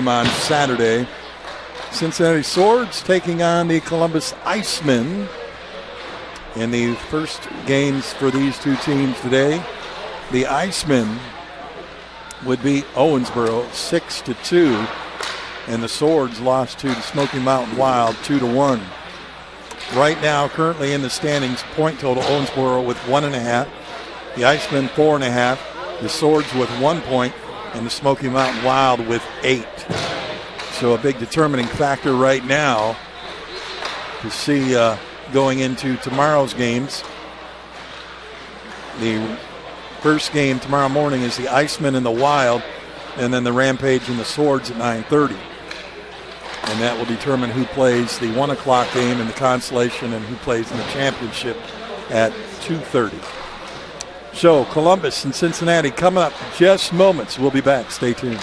game on Saturday. Cincinnati Swords taking on the Columbus Icemen in the first games for these two teams today. The Icemen would beat Owensboro 6-2, and the Swords lost to the Smoky Mountain Wild 2-1. Right now, currently in the standings, point total, Owensboro with 1.5, the Icemen 4.5, the Swords with 1 point, and the Smoky Mountain Wild with 8. So a big determining factor right now to see going into tomorrow's games. The first game tomorrow morning is the Icemen and the Wild, and then the Rampage and the Swords at 9:30. And that will determine who plays the 1 o'clock game in the Consolation and who plays in the championship at 2:30. So Columbus and Cincinnati coming up in just moments. We'll be back. Stay tuned.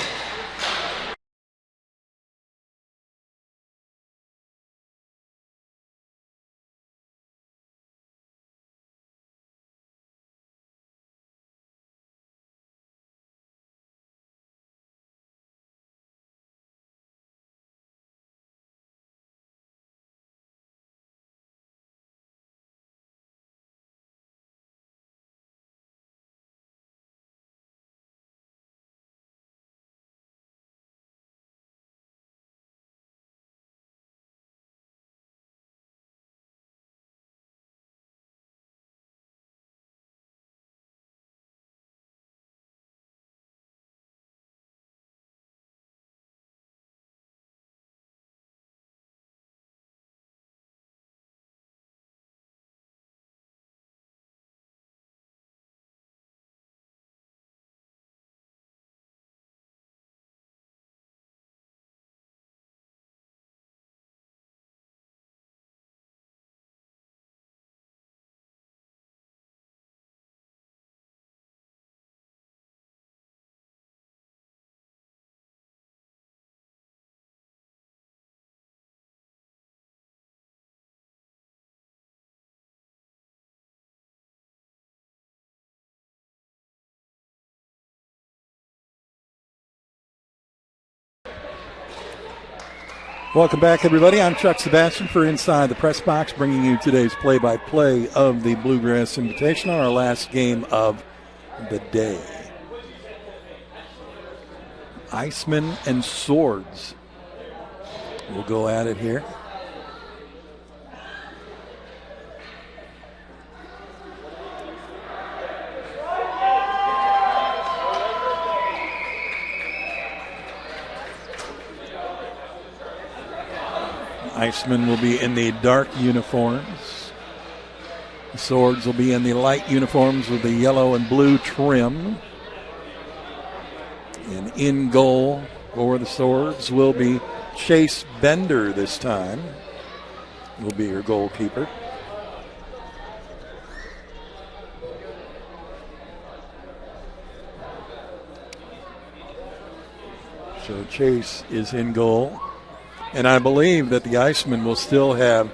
Welcome back, everybody. I'm Chuck Sebastian for Inside the Press Box, bringing you today's play-by-play of the Bluegrass Invitational, our last game of the day. Icemen and Swords will go at it here. Icemen will be in the dark uniforms. The Swords will be in the light uniforms with the yellow and blue trim. And in goal for the Swords will be Chase Bender this time. Will be your goalkeeper. So Chase is in goal. And I believe that the Icemen will still have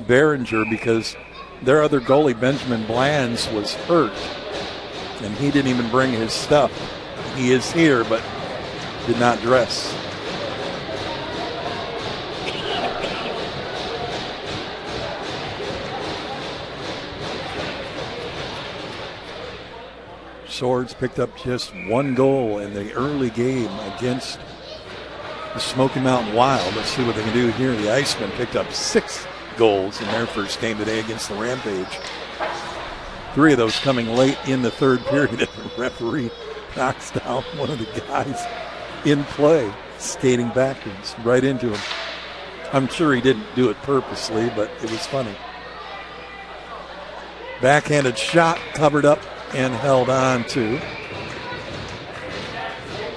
Behringer because their other goalie, Benjamin Blands, was hurt. And he didn't even bring his stuff. He is here, but did not dress. Swords picked up just 1 goal in the early game against the Smoky Mountain Wild. Let's see what they can do here. The Icemen picked up 6 goals in their first game today against the Rampage. 3 of those coming late in the third period. The referee knocks down one of the guys in play, skating backwards right into him. I'm sure he didn't do it purposely, but it was funny. Backhanded shot covered up and held on to.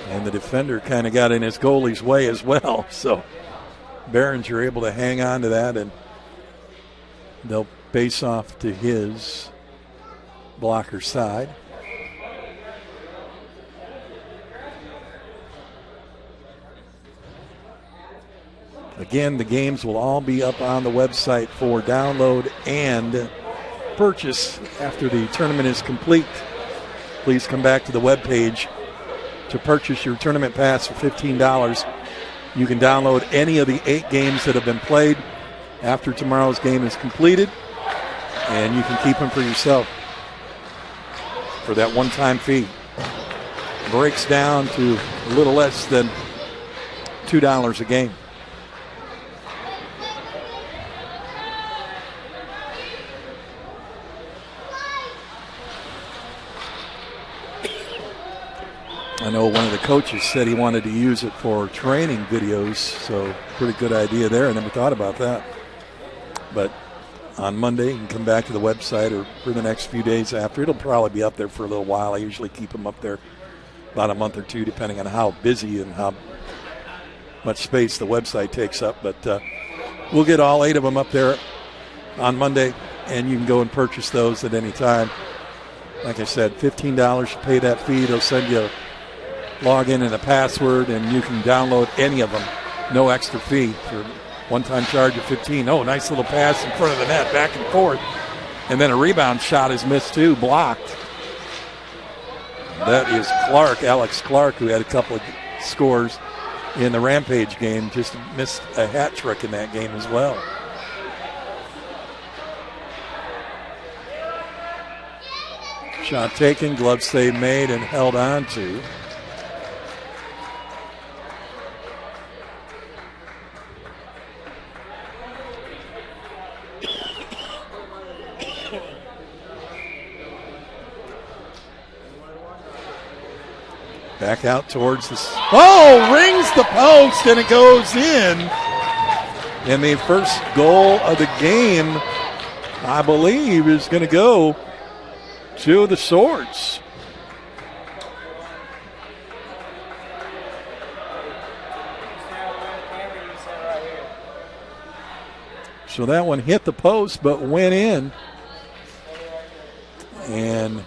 And the defender kind of got in his goalie's way as well. So Behringer able to hang on to that, and they'll face off to his blocker side. Again, the games will all be up on the website for download and purchase after the tournament is complete. Please come back to the webpage to purchase your tournament pass for $15 You can download any of the 8 games that have been played after tomorrow's game is completed, and you can keep them for yourself for that one-time fee. Breaks down to a little less than $2 a game. I know one of the coaches said he wanted to use it for training videos, so pretty good idea there. I never thought about that. But on Monday, you can come back to the website or for the next few days after. It'll probably be up there for a little while. I usually keep them up there about a month or two, depending on how busy and how much space the website takes up. But we'll get all 8 of them up there on Monday, and you can go and purchase those at any time. Like I said, $15 to pay that fee. They'll send you a login and a password, and you can download any of them. No extra fee for one-time charge of $15. Oh, nice little pass in front of the net, back and forth. And then a rebound shot is missed too, blocked. That is Clark, Alex Clark, who had a couple of scores in the Rampage game. Just missed a hat trick in that game as well. Shot taken, glove save made, and held on to. Back out towards the... Oh, rings the post, and it goes in. And the first goal of the game, I believe, is going to go to the Swords. So that one hit the post but went in. And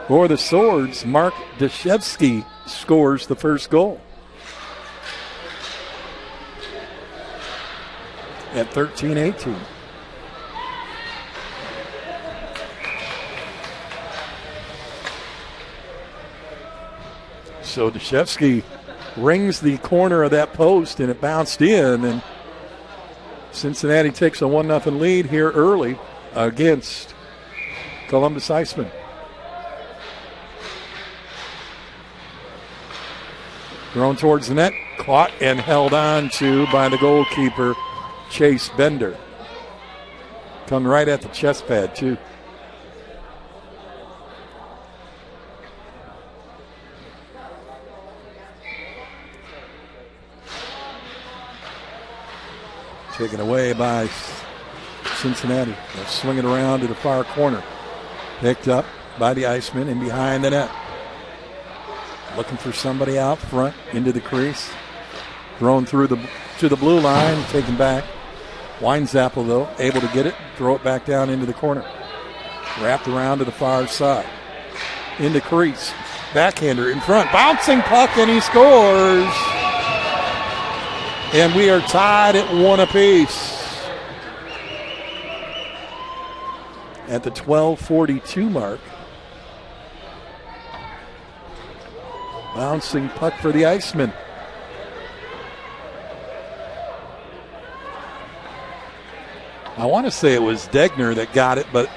for the Swords, Mark Dashevsky scores the first goal at 13-18. So Dashevsky rings the corner of that post, and it bounced in, and Cincinnati takes a 1-0 lead here early against Columbus Icemen. Thrown towards the net, caught and held on to by the goalkeeper, Chase Bender. Come right at the chest pad, too. Taken away by Cincinnati. They'll swing it around to the far corner. Picked up by the Icemen and behind the net. Looking for somebody out front into the crease. Thrown through to the blue line, taken back. Weinzappel, though, able to get it, throw it back down into the corner. Wrapped around to the far side. Into crease. Backhander in front. Bouncing puck, and he scores. And we are tied at 1 apiece. At the 12:42 mark. Bouncing puck for the Icemen. I want to say it was Degner that got it, but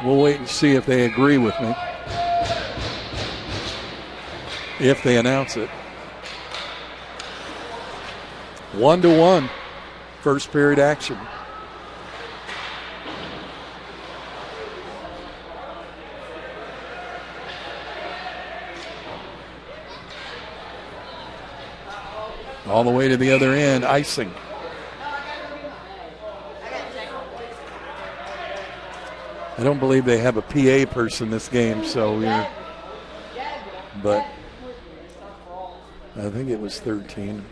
we'll wait and see if they agree with me. If they announce it. 1-1, first period action. All the way to the other end, icing. I don't believe they have a PA person this game, but I think it was 13.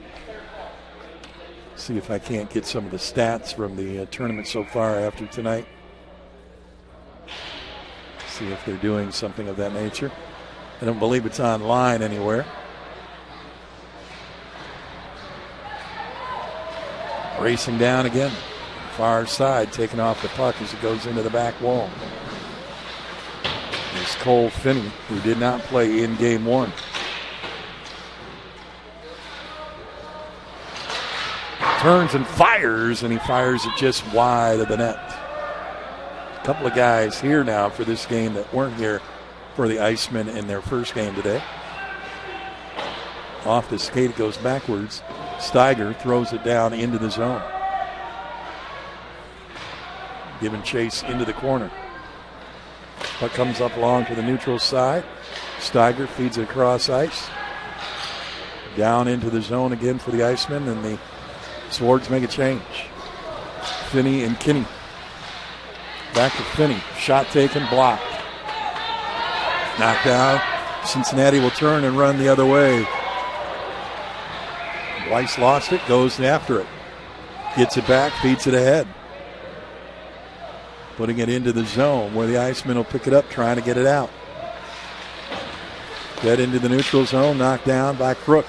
See if I can't get some of the stats from the tournament so far after tonight. See if they're doing something of that nature. I don't believe it's online anywhere. Racing down again. Far side, taking off the puck as it goes into the back wall. It's Cole Finney, who did not play in game 1. turns and fires, and he fires it just wide of the net. A couple of guys here now for this game that weren't here for the Icemen in their first game today. Off the skate, it goes backwards. Steiger throws it down into the zone. Giving chase into the corner. Puck comes up along to the neutral side. Steiger feeds it across ice. Down into the zone again for the Icemen, and the Swords make a change. Finney and Kinney. Back to Finney. Shot taken, blocked. Knocked down. Cincinnati will turn and run the other way. Weiss lost it, goes after it. Gets it back, feeds it ahead. Putting it into the zone where the Icemen will pick it up, trying to get it out. Get into the neutral zone, knocked down by Crook.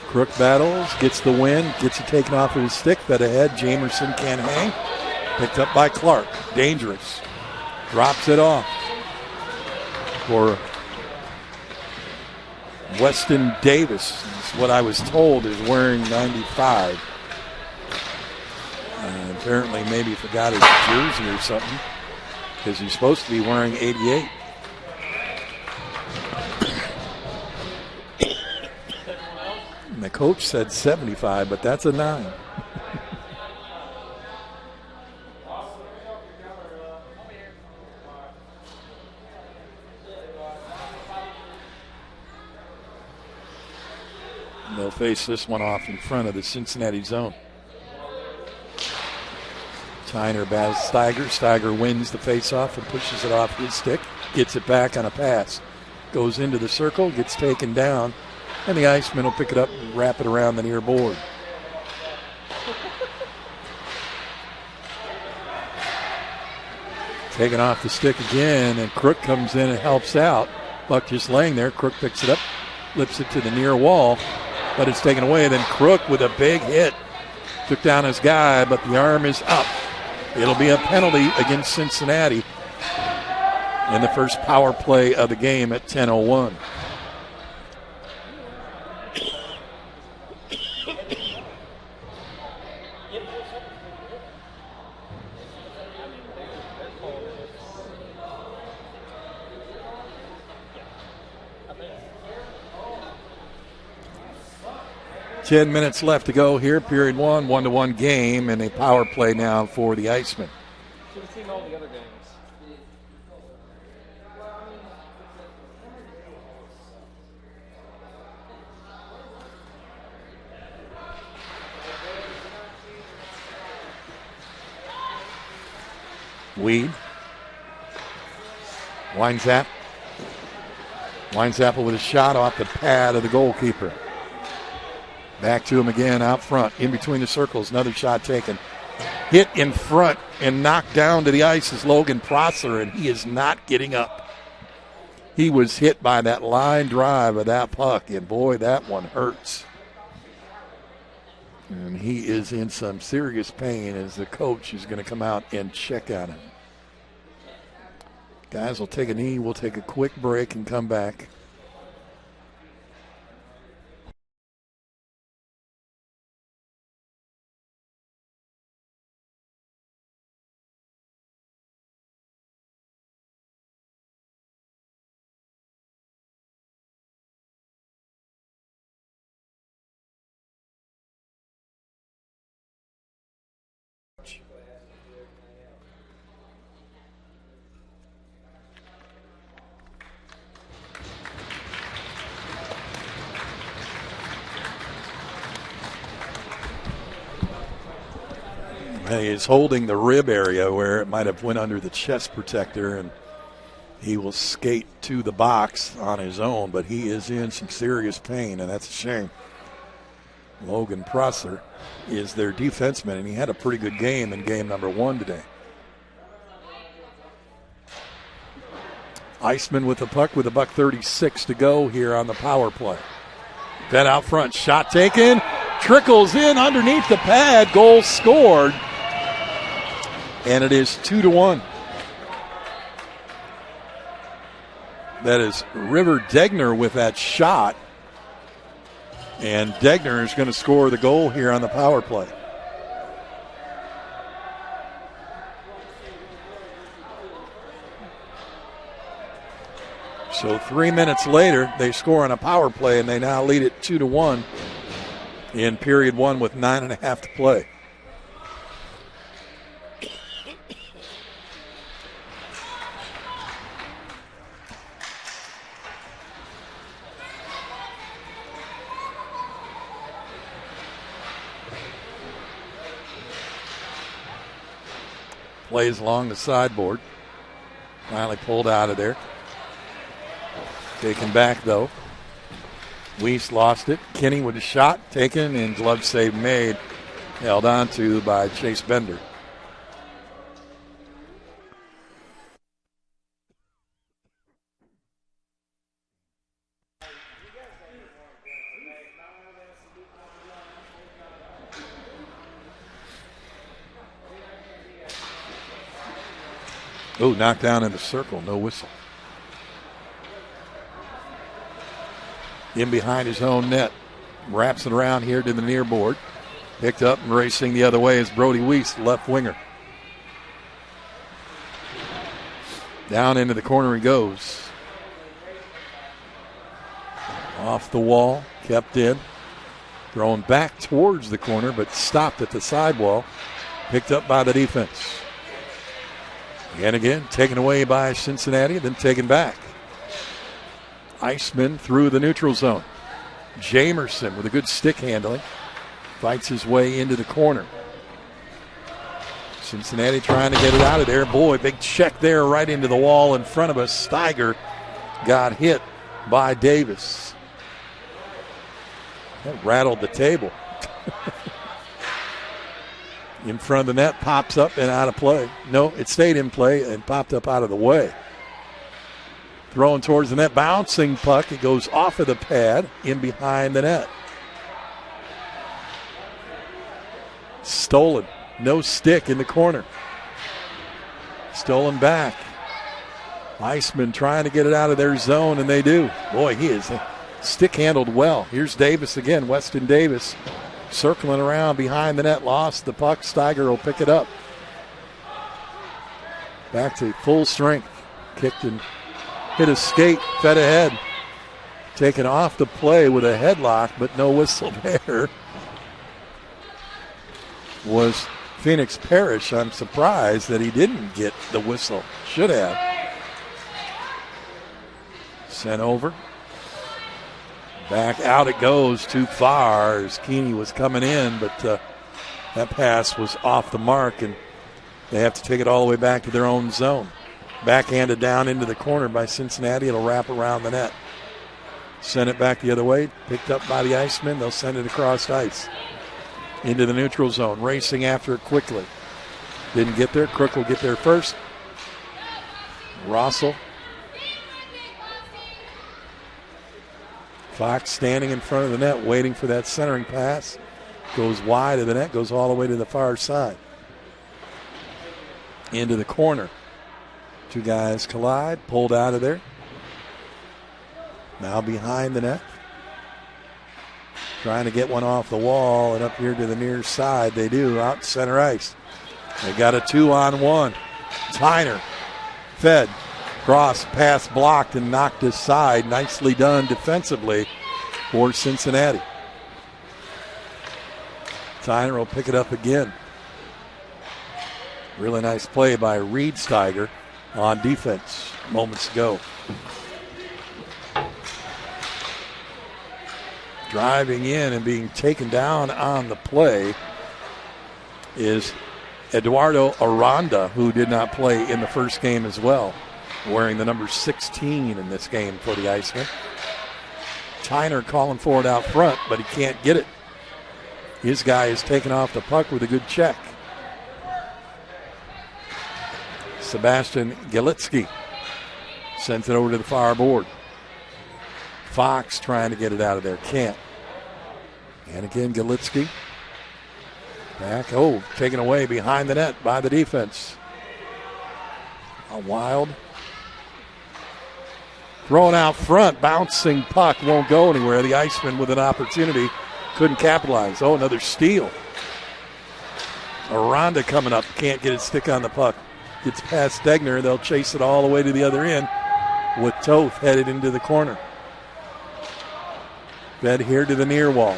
Crook battles, gets the win, gets it taken off of his stick, fed ahead. Jamerson can't hang. Picked up by Clark. Dangerous. Drops it off for Weston Davis. That's what I was told is wearing 95. Apparently maybe forgot his jersey or something because he's supposed to be wearing 88. And the coach said 75, but that's a 9. And they'll face this one off in front of the Cincinnati zone. Tyner battles Steiger. Steiger wins the faceoff and pushes it off his stick. Gets it back on a pass. Goes into the circle, gets taken down, and the Icemen will pick it up and wrap it around the near board. Taken off the stick again, and Crook comes in and helps out. Buck just laying there. Crook picks it up, flips it to the near wall, but it's taken away. Then Crook with a big hit. Took down his guy, but the arm is up. It'll be a penalty against Cincinnati in the first power play of the game at 10:01. Ten minutes left to go here. Period 1, 1-1 game, and a power play now for the Icemen. Should have seen all the other games. Weed. Weinzappel with a shot off the pad of the goalkeeper. Back to him again out front, in between the circles. Another shot taken. Hit in front and knocked down to the ice is Logan Prosser, and he is not getting up. He was hit by that line drive of that puck, and boy, that one hurts. And he is in some serious pain as the coach is going to come out and check on him. Guys, will take a knee. We'll take a quick break and come back. He is holding the rib area where it might have went under the chest protector, and he will skate to the box on his own, but he is in some serious pain, and that's a shame. Logan Prosser is their defenseman, and he had a pretty good game in game number 1 today. Icemen with the puck with $1:36 to go here on the power play. Then out front, shot taken, trickles in underneath the pad, goal scored. And it is 2-1. That is River Degner with that shot. And Degner is going to score the goal here on the power play. So 3 minutes later, they score on a power play, and they now lead it 2-1 in period one with 9.5 to play. Plays along the sideboard. Finally pulled out of there. Taken back, though. Weiss lost it. Kinney with a shot taken and glove save made. Held on to by Chase Bender. Oh, knocked down in the circle. No whistle. In behind his own net. Wraps it around here to the near board. Picked up and racing the other way is Brody Weiss, left winger. Down into the corner he goes. Off the wall, kept in. Thrown back towards the corner, but stopped at the sidewall. Picked up by the defense. And again, taken away by Cincinnati, then taken back. Icemen through the neutral zone. Jamerson with a good stick handling. Fights his way into the corner. Cincinnati trying to get it out of there. Boy, big check there right into the wall in front of us. Steiger got hit by Davis. That rattled the table. In front of the net, pops up and out of play. No, it stayed in play and popped up out of the way. Throwing towards the net, bouncing puck. It goes off of the pad, in behind the net. Stolen. No stick in the corner. Stolen back. Icemen trying to get it out of their zone, and they do. Boy, he is stick handled well. Here's Davis again, Weston Davis. Circling around behind the net, lost the puck. Steiger will pick it up. Back to full strength. Kicked and hit a skate, fed ahead. Taken off the play with a headlock, but no whistle there. Was Phoenix Parrish. I'm surprised that he didn't get the whistle. Should have. Sent over. Back out it goes, too far as Keeney was coming in, but that pass was off the mark, and they have to take it all the way back to their own zone. Backhanded down into the corner by Cincinnati. It'll wrap around the net. Send it back the other way. Picked up by the Icemen. They'll send it across ice. Into the neutral zone. Racing after it quickly. Didn't get there. Crook will get there first. Rossel. Fox standing in front of the net waiting for that centering pass. Goes wide of the net. Goes all the way to the far side. Into the corner. Two guys collide. Pulled out of there. Now behind the net. Trying to get one off the wall and up here to the near side. They do out center ice. They got a 2-on-1. Tyner fed. Cross pass blocked and knocked aside. Nicely done defensively for Cincinnati. Tyner will pick it up again. Really nice play by Reed Steiger on defense moments ago. Driving in and being taken down on the play is Eduardo Aranda, who did not play in the first game as well, wearing the number 16 in this game for the Icemen. Tyner calling for it out front, but he can't get it. His guy is taken off the puck with a good check. Sebastian Galitsky sends it over to the far board. Fox trying to get it out of there. Can't. And again, Galitsky. Back. Oh, taken away behind the net by the defense. A wild. Thrown out front, bouncing puck, won't go anywhere. The Icemen with an opportunity, couldn't capitalize. Oh, another steal. Aranda coming up, can't get its stick on the puck. Gets past Degner, they'll chase it all the way to the other end with Toth headed into the corner. Fed here to the near wall.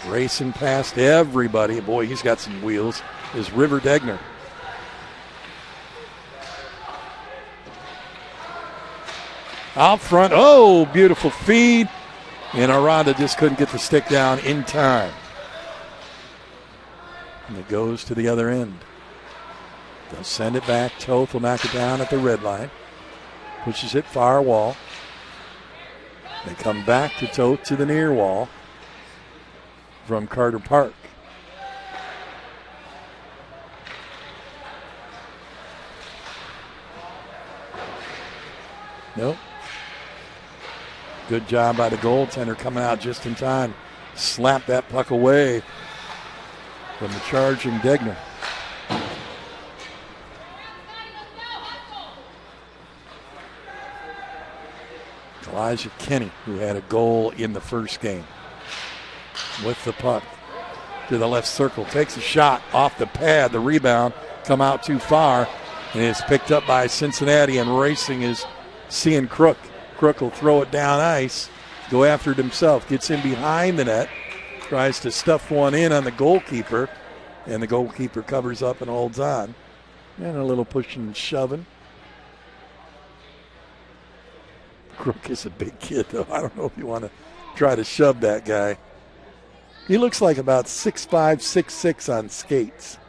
Racing past everybody. Boy, he's got some wheels. Is River Degner. Out front. Oh, beautiful feed. And Aranda just couldn't get the stick down in time. And it goes to the other end. They'll send it back. Toth will knock it down at the red line. Pushes it far wall. They come back to Toth to the near wall from Carter Park. Nope. Good job by the goaltender coming out just in time. Slap that puck away from the charging Degner. Elijah Kenny, who had a goal in the first game. With the puck to the left circle. Takes a shot off the pad. The rebound come out too far. And it's picked up by Cincinnati, and racing is seeing Crook. Crook will throw it down ice. Go after it himself. Gets in behind the net. Tries to stuff one in on the goalkeeper. And the goalkeeper covers up and holds on. And a little pushing and shoving. Crook is a big kid, though. I don't know if you want to try to shove that guy. He looks like about 6'5", 6'6" on skates.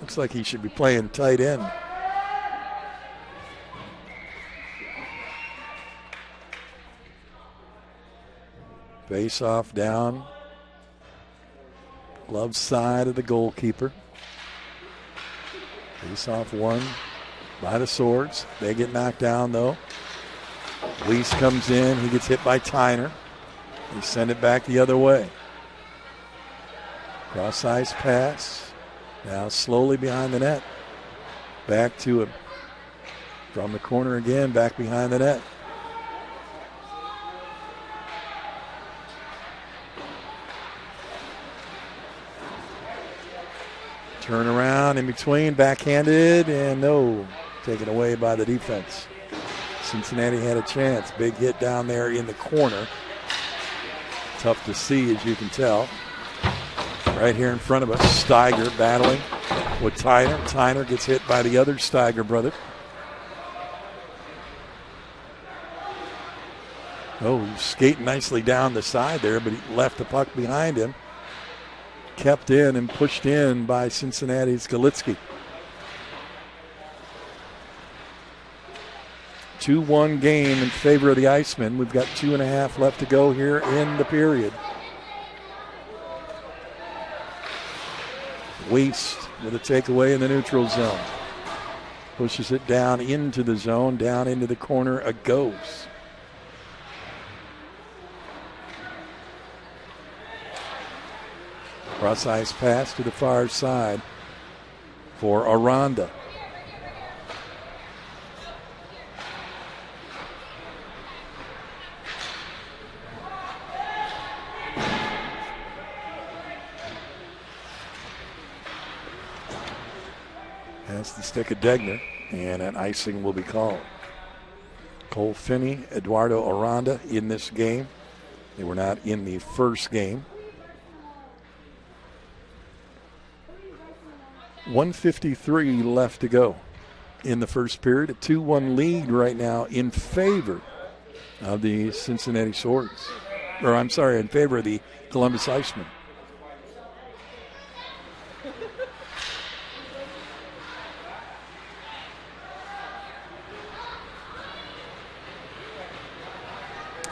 Looks like he should be playing tight end. Face off down. Glove side of the goalkeeper. Face off one by the Swords. They get knocked down, though. Weiss comes in. He gets hit by Tyner. They send it back the other way. Cross ice pass. Now slowly behind the net. Back to him. From the corner again, back behind the net. Turn around in between, backhanded, and no. Taken away by the defense. Cincinnati had a chance. Big hit down there in the corner. Tough to see, as you can tell. Right here in front of us, Steiger battling with Tyner. Tyner gets hit by the other Steiger brother. Oh, he's skating nicely down the side there, but he left the puck behind him. Kept in and pushed in by Cincinnati's Galitsky. 2-1 game in favor of the Icemen. We've got 2.5 left to go here in the period. Weiss with a takeaway in the neutral zone. Pushes it down into the zone, down into the corner. It goes. Cross ice pass to the far side for Aranda. That's the stick of Degner, and an icing will be called. Cole Finney, Eduardo Aranda in this game. They were not in the first game. 1:53 left to go in the first period. A 2-1 lead right now in favor of the Cincinnati Swords. Or I'm sorry, in favor of the Columbus Icemen.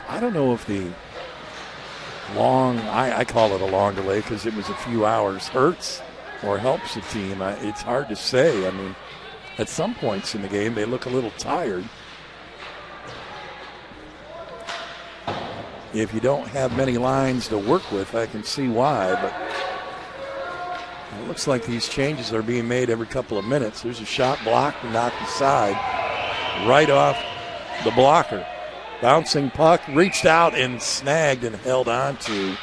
I don't know if the long, I call it a long delay because it was a few hours, hurts or helps the team. It's hard to say. I mean, at some points in the game, they look a little tired. If you don't have many lines to work with, I can see why, but looks like these changes are being made every couple of minutes. There's a shot blocked and knocked aside right off the blocker. Bouncing puck, reached out and snagged and held on to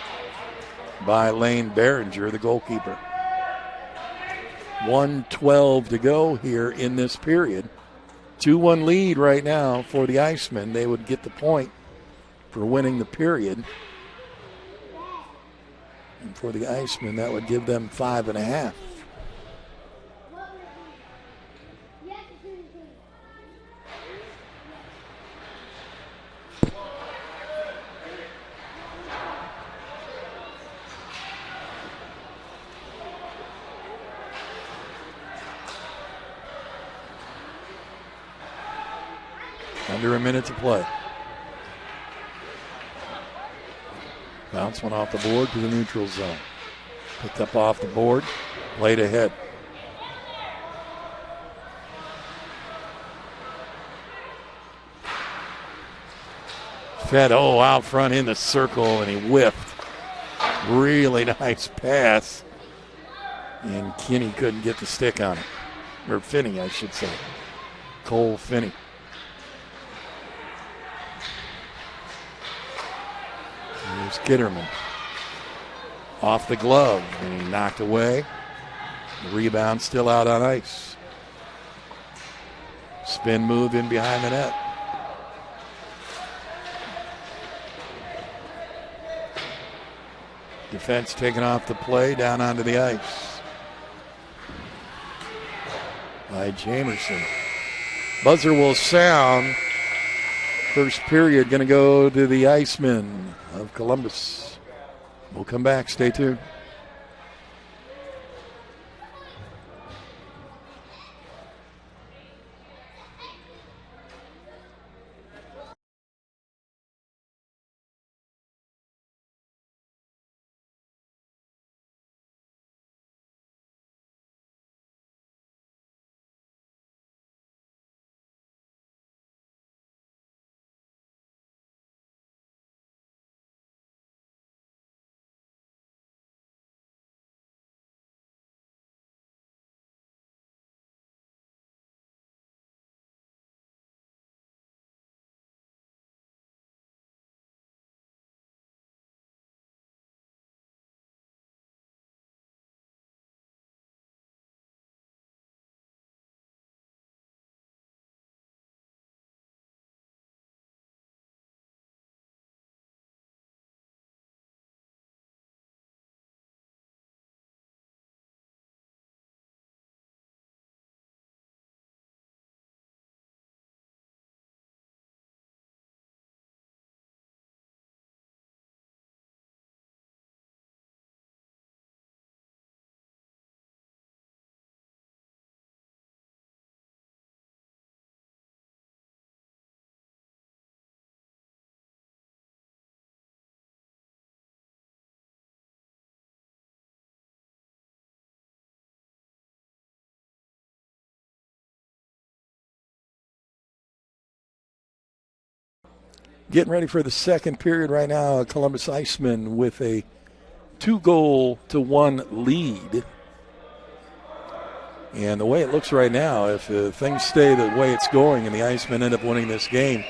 by Lane Behringer, the goalkeeper. 1:12 to go here in this period. 2-1 lead right now for the Icemen. They would get the point for winning the period. And for the Icemen, that would give them 5.5. Under a minute to play. Bounce one off the board to the neutral zone. Picked up off the board, played ahead. Fed, out front in the circle, and he whiffed. Really nice pass. And Kinney couldn't get the stick on it. Or Finney, I should say. Cole Finney. Here's Kitterman. Off the glove, and he knocked away. The rebound still out on ice. Spin move in behind the net. Defense taking off the play down onto the ice by Jamerson. Buzzer will sound. First period going to go to the Icemen of Columbus. We'll come back. Stay tuned. Getting ready for the second period right now. Columbus Icemen with a 2-1 lead. And the way it looks right now, if things stay the way it's going and the Icemen end up winning this game,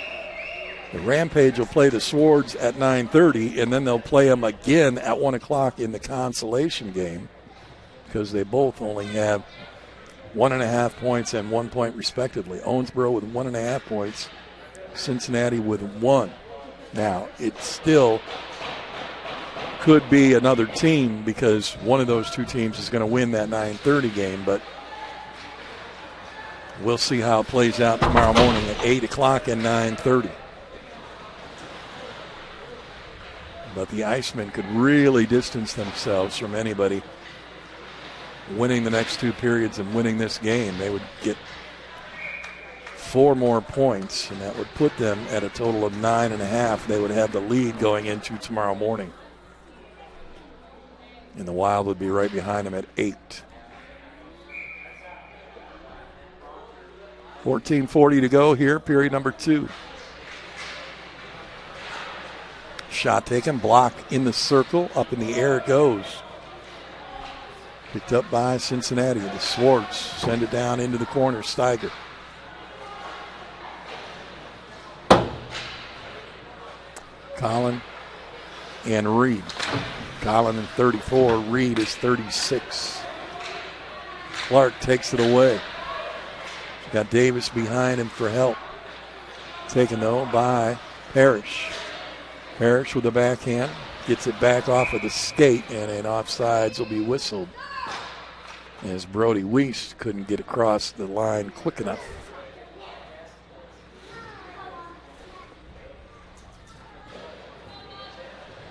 the Rampage will play the Swords at 9:30, and then they'll play them again at 1 o'clock in the consolation game because they both only have 1.5 points and 1 point respectively. Owensboro with 1.5 points. Cincinnati with 1. Now, it still could be another team because one of those two teams is going to win that 9:30 game, but we'll see how it plays out tomorrow morning at 8 o'clock and 9:30. But the Icemen could really distance themselves from anybody winning the next two periods and winning this game. They would get 4 more points, and that would put them at a total of 9.5. They would have the lead going into tomorrow morning. And the Wild would be right behind them at 8. 14:40 to go here, period number 2. Shot taken, block in the circle, up in the air it goes. Picked up by Cincinnati. The Swartz send it down into the corner. Steiger. Collin and Reed. Collin in 34. Reed is 36. Clark takes it away. Got Davis behind him for help. Taken, though, by Parrish. Parrish with the backhand. Gets it back off of the skate, and an offsides will be whistled as Brody Weiss couldn't get across the line quick enough.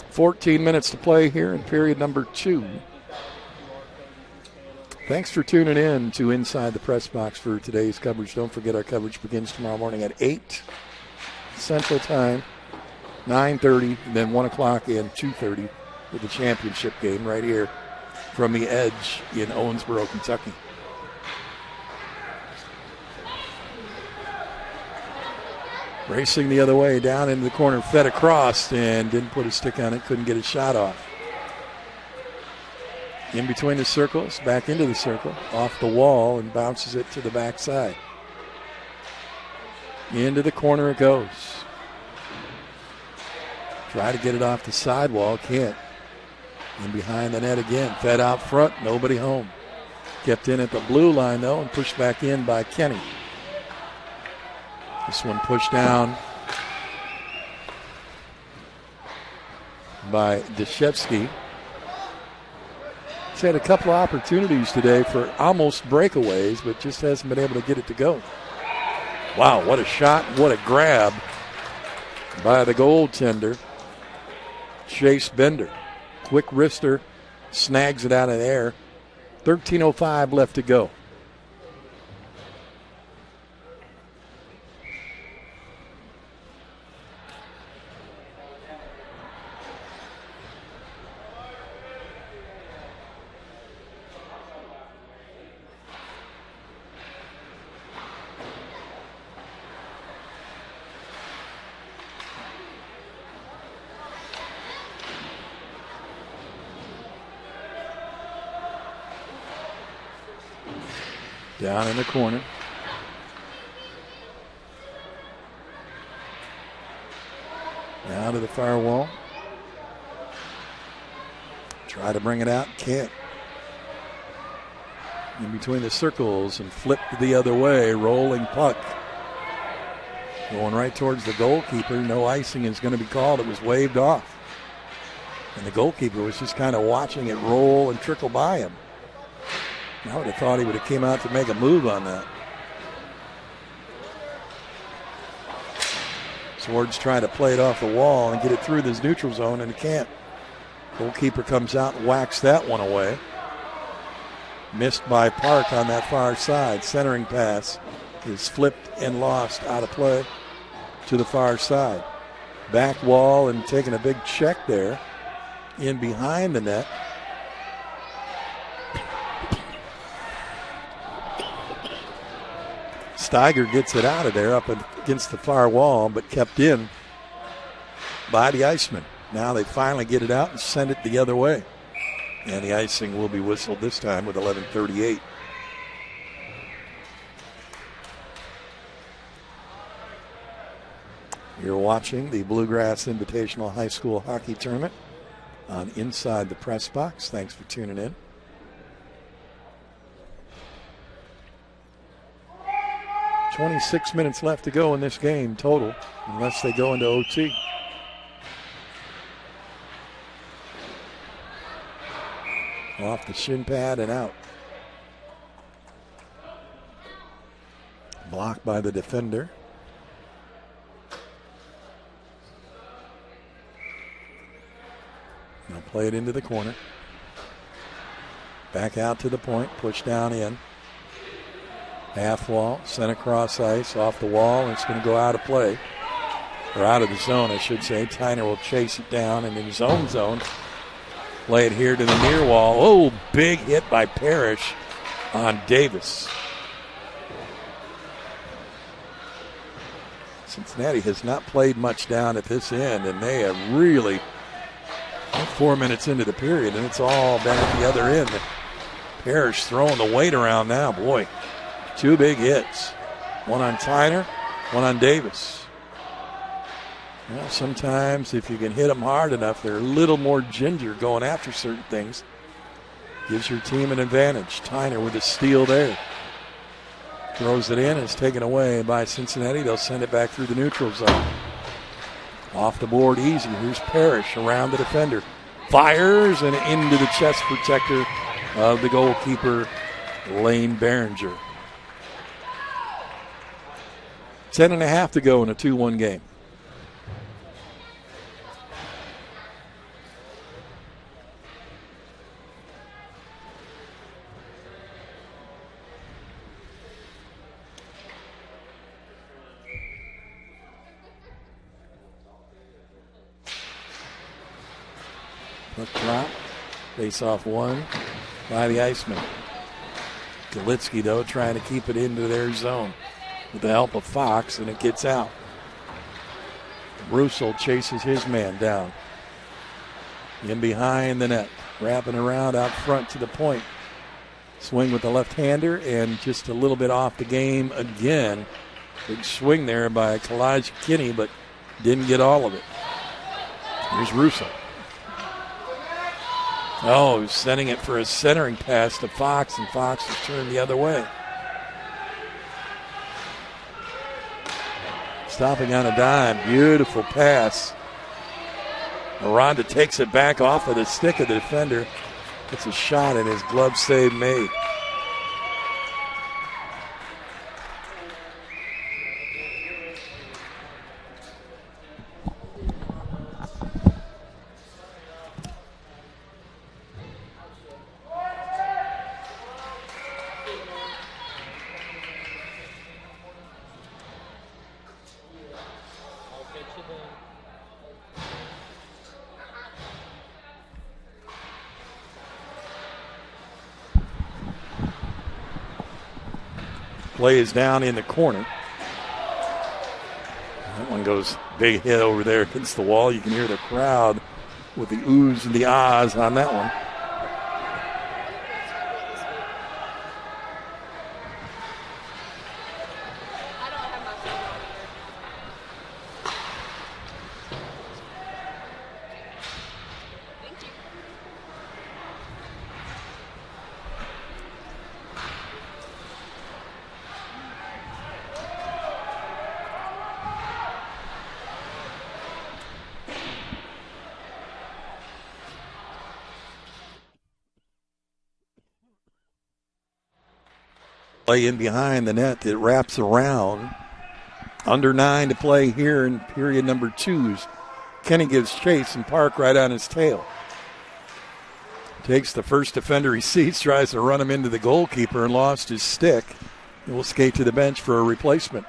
"14 minutes to play here in period number 2. Thanks for tuning in to Inside the Press Box for today's coverage. Don't forget our coverage begins tomorrow morning at 8 Central Time, 9:30, then 1 o'clock and 2:30 with the championship game right here from the Edge in Owensboro, Kentucky. Racing the other way, down into the corner, fed across, and didn't put a stick on it, couldn't get a shot off. In between the circles, back into the circle, off the wall, and bounces it to the backside. Into the corner it goes. Try to get it off the sidewall, can't. And behind the net again, fed out front, nobody home. Kept in at the blue line, though, and pushed back in by Kenny. This one pushed down by Deshevsky. He's had a couple of opportunities today for almost breakaways, but just hasn't been able to get it to go. Wow, what a shot, what a grab by the goaltender, Chase Bender. Quick wrister, snags it out of there. 13:05 left to go. Down in the corner. Now to the far wall. Try to bring it out, can't. In between the circles and flipped the other way, rolling puck. Going right towards the goalkeeper. No icing is going to be called. It was waved off. And the goalkeeper was just kind of watching it roll and trickle by him. I would have thought he would have came out to make a move on that. Swords trying to play it off the wall and get it through this neutral zone, and he can't. Goalkeeper comes out and whacks that one away. Missed by Park on that far side. Centering pass is flipped and lost out of play to the far side. Back wall and taking a big check there in behind the net. Steiger gets it out of there up against the far wall, but kept in by the Icemen. Now they finally get it out and send it the other way. And the icing will be whistled this time with 11:38. You're watching the Bluegrass Invitational High School Hockey Tournament on Inside the Press Box. Thanks for tuning in. 26 minutes left to go in this game total, unless they go into OT. Off the shin pad and out. Blocked by the defender. Now play it into the corner. Back out to the point, push down in. Half wall, sent across ice, off the wall, and it's going to go out of play. Or out of the zone, I should say. Tyner will chase it down, and in his own zone, play it here to the near wall. Oh, big hit by Parrish on Davis. Cincinnati has not played much down at this end, and they have really 4 minutes into the period, and it's all been at the other end. Parrish throwing the weight around now. Boy, 2 big hits. One on Tyner, one on Davis. Well, sometimes if you can hit them hard enough, they're a little more ginger going after certain things. Gives your team an advantage. Tyner with a steal there. Throws it in. It's taken away by Cincinnati. They'll send it back through the neutral zone. Off the board easy. Here's Parrish around the defender. Fires and into the chest protector of the goalkeeper, Lane Behringer. 10.5 to go in a 2-1 game. Puck drop. Face off one by the Icemen. Galitsky, though, trying to keep it into their zone with the help of Fox, and it gets out. Russell chases his man down. In behind the net. Wrapping around out front to the point. Swing with the left-hander and just a little bit off the game again. Big swing there by Kalaj Kinney, but didn't get all of it. Here's Russo. Oh, he's sending it for a centering pass to Fox, and Fox has turned the other way. Stopping on a dime. Beautiful pass. Aranda takes it back off of the stick of the defender. Gets a shot, and his glove save made. Play is down in the corner. That one goes big hit over there against the wall. You can hear the crowd with the oohs and the ahs on that one. Play in behind the net that wraps around. Under 9 to play here in period number 2. Kenny gives chase and Park right on his tail. Takes the first defender he sees, tries to run him into the goalkeeper and lost his stick. He will skate to the bench for a replacement.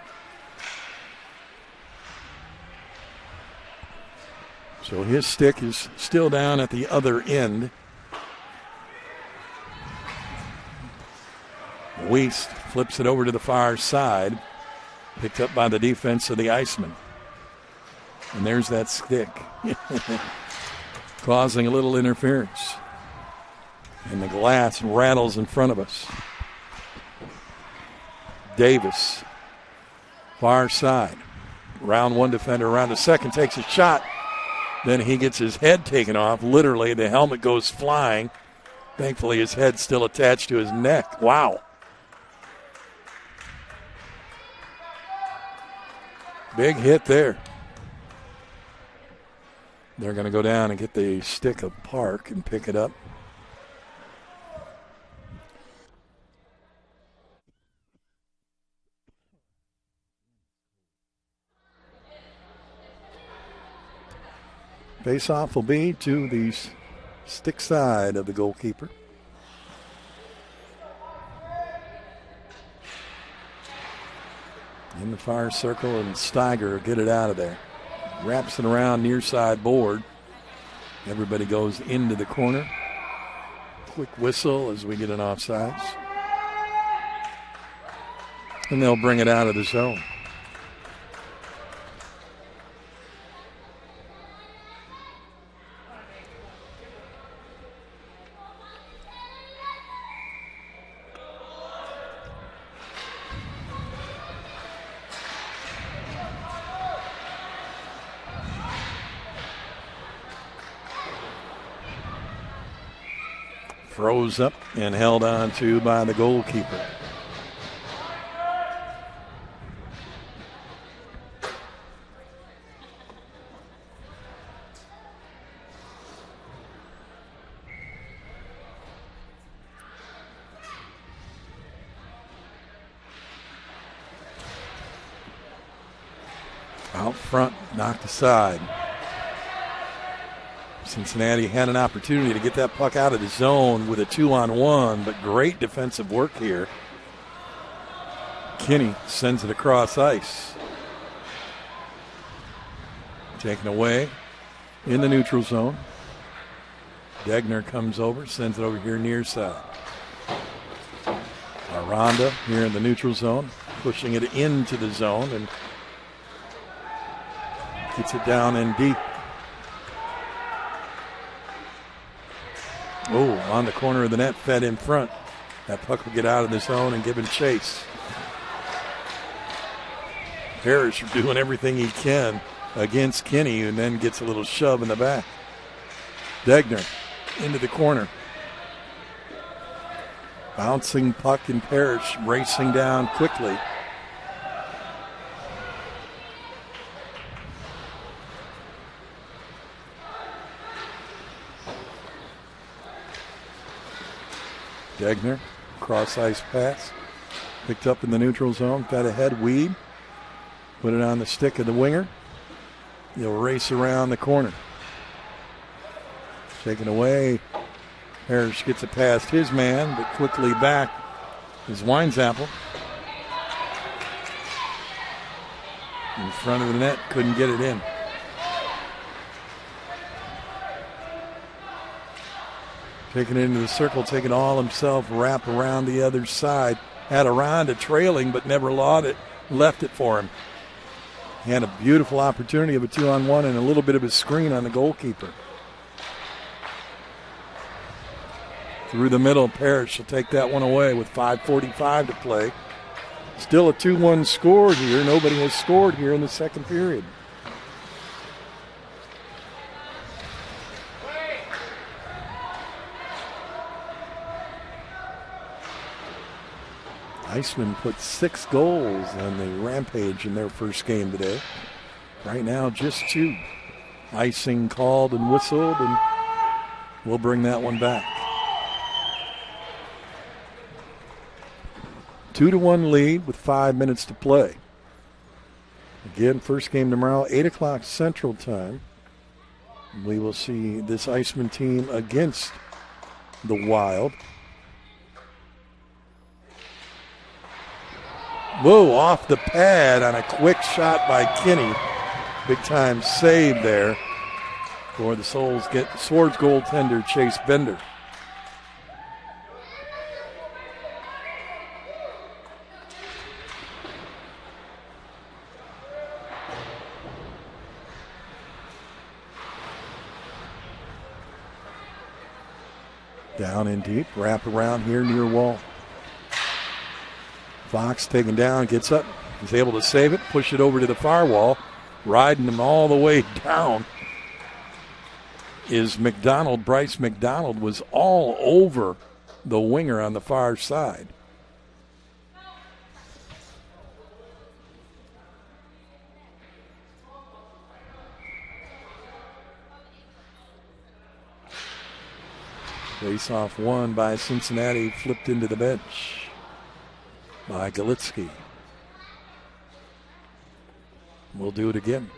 So his stick is still down at the other end. Weist flips it over to the far side. Picked up by the defense of the Icemen. And there's that stick. Causing a little interference. And the glass rattles in front of us. Davis. Far side. Round one defender, around the second, takes a shot. Then he gets his head taken off. Literally, the helmet goes flying. Thankfully, his head's still attached to his neck. Wow. Big hit there. They're going to go down and get the stick of Park and pick it up. Face-off will be to the stick side of the goalkeeper. In the far circle, and Steiger will get it out of there. Wraps it around near side board. Everybody goes into the corner. Quick whistle as we get an offsides. And they'll bring it out of the zone. Froze up and held on to by the goalkeeper. Out front, knocked aside. Cincinnati had an opportunity to get that puck out of the zone with a 2-on-1, but great defensive work here. Kinney sends it across ice. Taken away in the neutral zone. Degner comes over, sends it over here near side. Aranda here in the neutral zone, pushing it into the zone and gets it down in deep. Oh, on the corner of the net, fed in front. That puck will get out of the zone and give him chase. Parrish doing everything he can against Kinney, and then gets a little shove in the back. Degner into the corner. Bouncing puck, and Parrish racing down quickly. Degner, cross ice pass, picked up in the neutral zone, fed ahead, Weed, put it on the stick of the winger. He'll race around the corner. Taken away. Parrish gets it past his man, but quickly back is Weinzappel. In front of the net, couldn't get it in. Taking it into the circle, taking all himself, wrap around the other side. Had Aranda trailing, but never left it for him. He had a beautiful opportunity of a 2-on-1 and a little bit of a screen on the goalkeeper. Through the middle, Parrish will take that one away with 5:45 to play. Still a 2-1 score here. Nobody has scored here in the second period. Icemen put 6 goals on the Rampage in their first game today. Right now, just 2. Icing called and whistled, and we'll bring that one back. 2-1 lead with 5 minutes to play. Again, first game tomorrow, 8 o'clock Central Time. We will see this Icemen team against the Wild. Whoa, off the pad on a quick shot by Kinney. Big time save there for the Swords goaltender Chase Bender. Down in deep, wrap around here near wall. Fox taken down, gets up, he's able to save it, push it over to the far wall, riding him all the way down is McDonald. Bryce McDonald was all over the winger on the far side. Face-off won by Cincinnati, flipped into the bench by Galitsky. We'll do it again.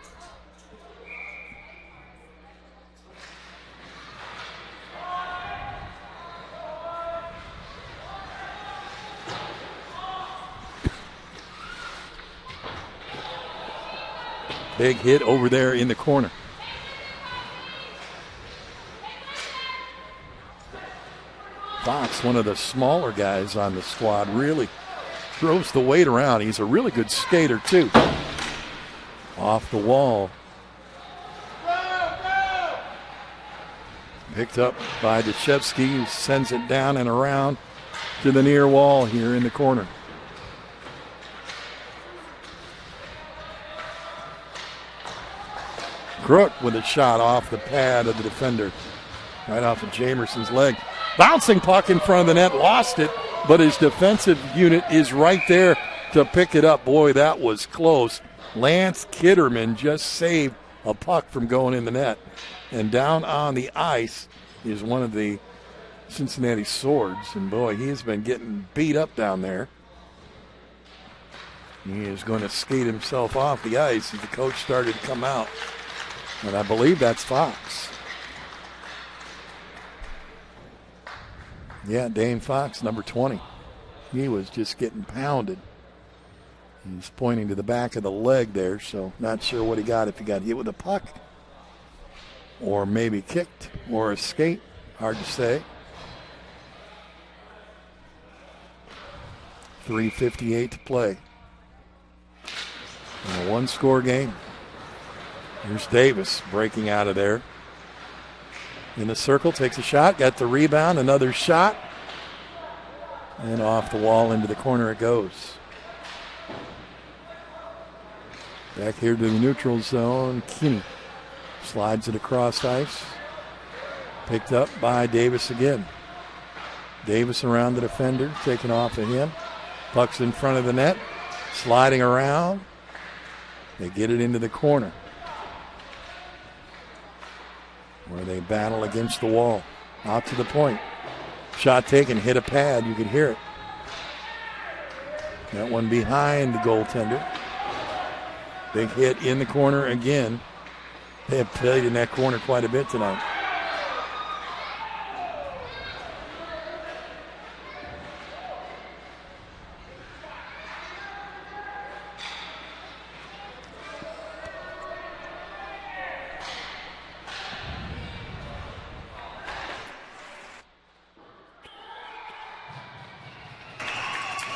Big hit over there in the corner. Fox, one of the smaller guys on the squad, really throws the weight around. He's a really good skater, too. Off the wall. Picked up by Deshevsky, who sends it down and around to the near wall here in the corner. Crook with a shot off the pad of the defender. Right off of Jamerson's leg. Bouncing puck in front of the net, lost it, but his defensive unit is right there to pick it up. Boy, that was close. Lance Kitterman just saved a puck from going in the net. And down on the ice is one of the Cincinnati Swords. And boy, he has been getting beat up down there. He is going to skate himself off the ice as the coach started to come out. And I believe that's Fox. Yeah, Dane Fox, number 20. He was just getting pounded. He's pointing to the back of the leg there, so not sure what he got, if he got hit with a puck or maybe kicked or a skate. Hard to say. 3:58 to play. In a one-score game. Here's Davis breaking out of there. In the circle, takes a shot, got the rebound, another shot. And off the wall into the corner it goes. Back here to the neutral zone, Keeney slides it across ice. Picked up by Davis again. Davis around the defender, taken off of him. Puck's in front of the net, sliding around. They get it into the corner, where they battle against the wall. Out to the point. Shot taken, hit a pad, you could hear it. That one behind the goaltender. Big hit in the corner again. They have played in that corner quite a bit tonight.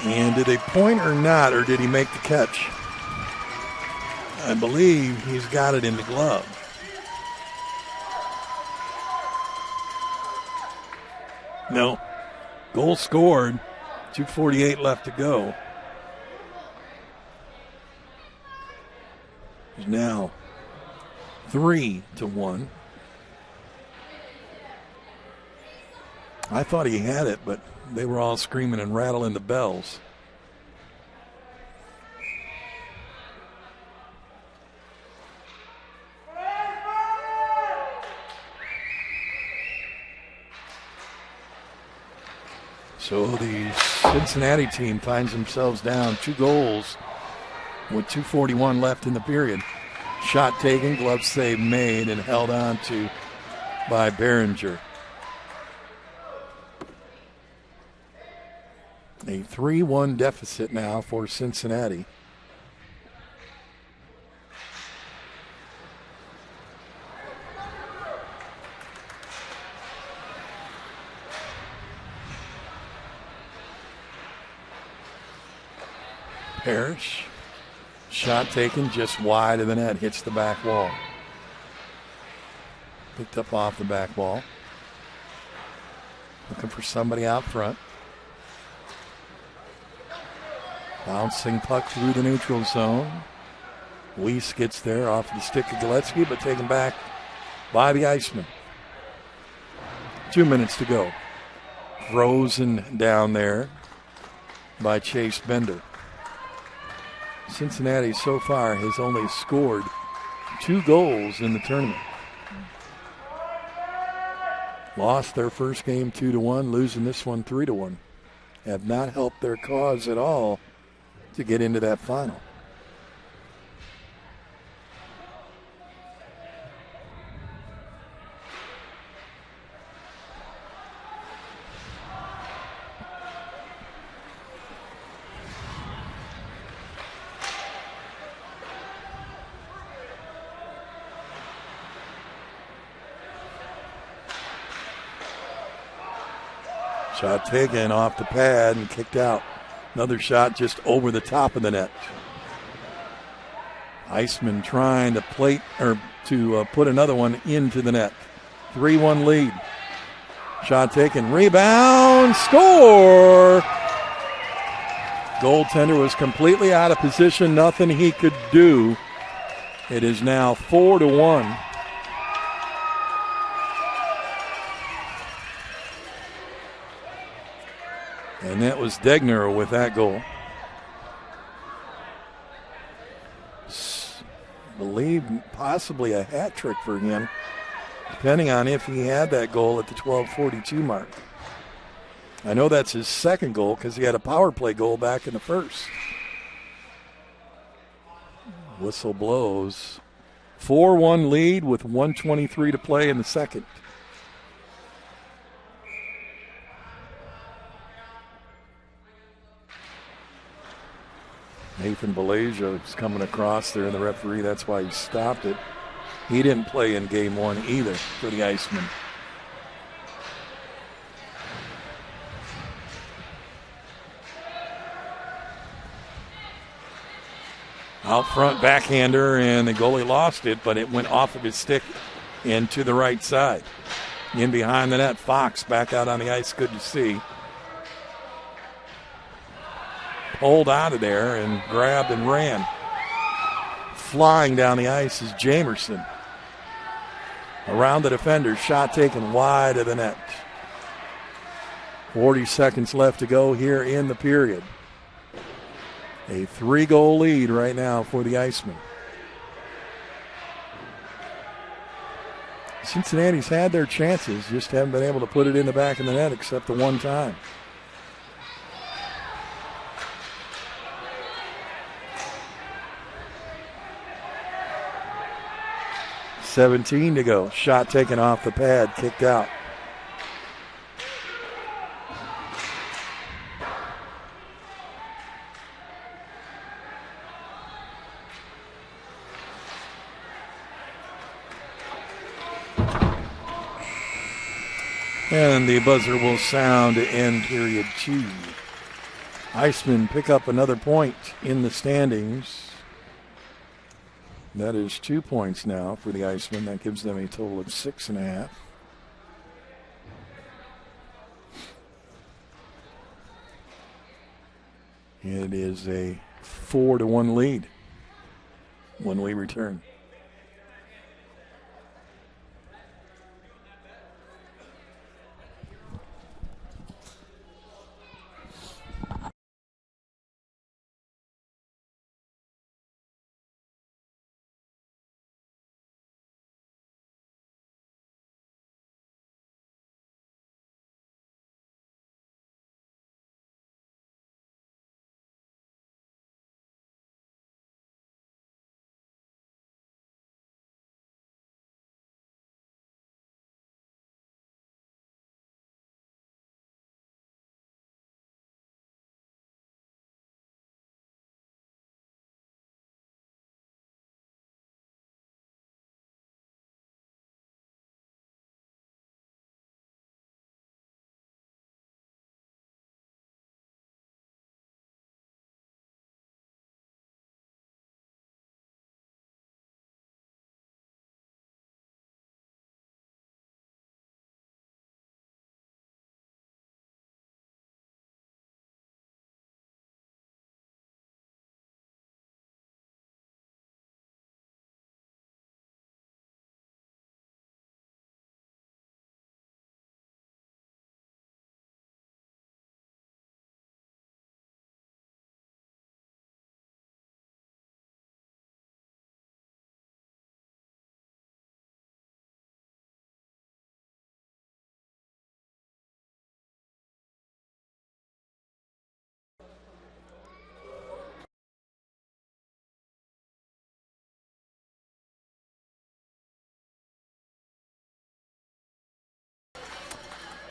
And did they point or not, or did he make the catch? I believe he's got it in the glove. No. Goal scored. 2:48 left to go. It's now 3-1. I thought he had it, but they were all screaming and rattling the bells. So the Cincinnati team finds themselves down 2 goals with 2:41 left in the period. Shot taken, glove save made, and held on to by Behringer. A 3-1 deficit now for Cincinnati. Parrish, shot taken just wide of the net, hits the back wall. Picked up off the back wall. Looking for somebody out front. Bouncing puck through the neutral zone. Weiss gets there off the stick of Gillespie, but taken back by the Icemen. 2 minutes to go. Frozen down there by Chase Bender. Cincinnati so far has only scored 2 goals in the tournament. Lost their first game 2-1, losing this one 3-1. Have not helped their cause at all to get into that final. Shot taken off the pad and kicked out. Another shot just over the top of the net. Icemen trying to put another one into the net. 3-1 lead. Shot taken, rebound, score! Goaltender was completely out of position, nothing he could do. It is now 4-1. And that was Degner with that goal. Believe possibly a hat trick for him, depending on if he had that goal at the 12:42 mark. I know that's his second goal because he had a power play goal back in the first. Whistle blows. 4-1 lead with 1:23 to play in the second. Nathan Belasia is coming across there, and the referee, that's why he stopped it. He didn't play in game one either for the Icemen. Out front backhander, and the goalie lost it, but it went off of his stick and to the right side. In behind the net, Fox back out on the ice, good to see. Pulled out of there and grabbed and ran. Flying down the ice is Jamerson. Around the defender, shot taken wide of the net. 40 seconds left to go here in the period. A 3-goal lead right now for the Icemen. Cincinnati's had their chances, just haven't been able to put it in the back of the net except the one time. $17 to go. Shot taken off the pad, kicked out. And the buzzer will sound to end period 2. Icemen pick up another point in the standings. That is 2 points now for the Icemen. That gives them a total of 6.5. It is a 4-1 lead when we return.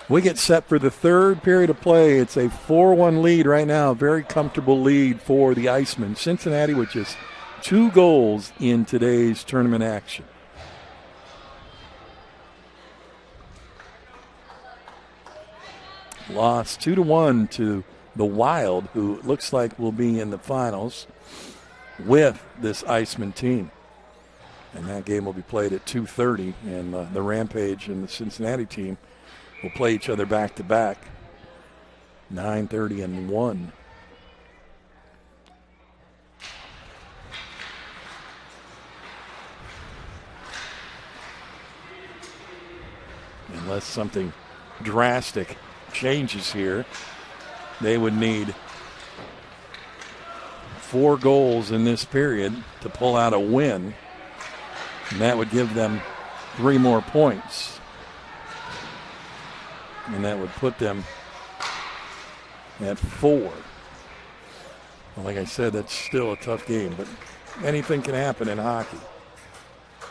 We get set for the third period of play. It's a 4-1 lead right now. Very comfortable lead for the Icemen. Cincinnati with just 2 goals in today's tournament action. Lost 2-1 to the Wild, who looks like will be in the finals with this Icemen team. And that game will be played at 2:30, and the Rampage and the Cincinnati team will play each other back-to-back, 9:30 and 1. Unless something drastic changes here, They would need 4 goals in this period to pull out a win, and that would give them 3 more points. And that would put them at 4. Well, like I said, that's still a tough game, but anything can happen in hockey.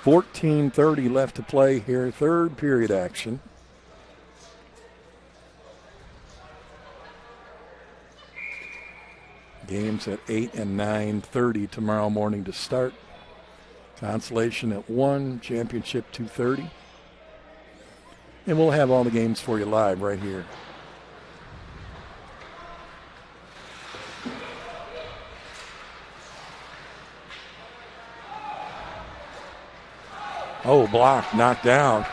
14:30 left to play here, third period action. Games at 8 and 9:30 tomorrow morning to start. Consolation at 1, championship 2:30. And we'll have all the games for you live right here. Oh, blocked, knocked down,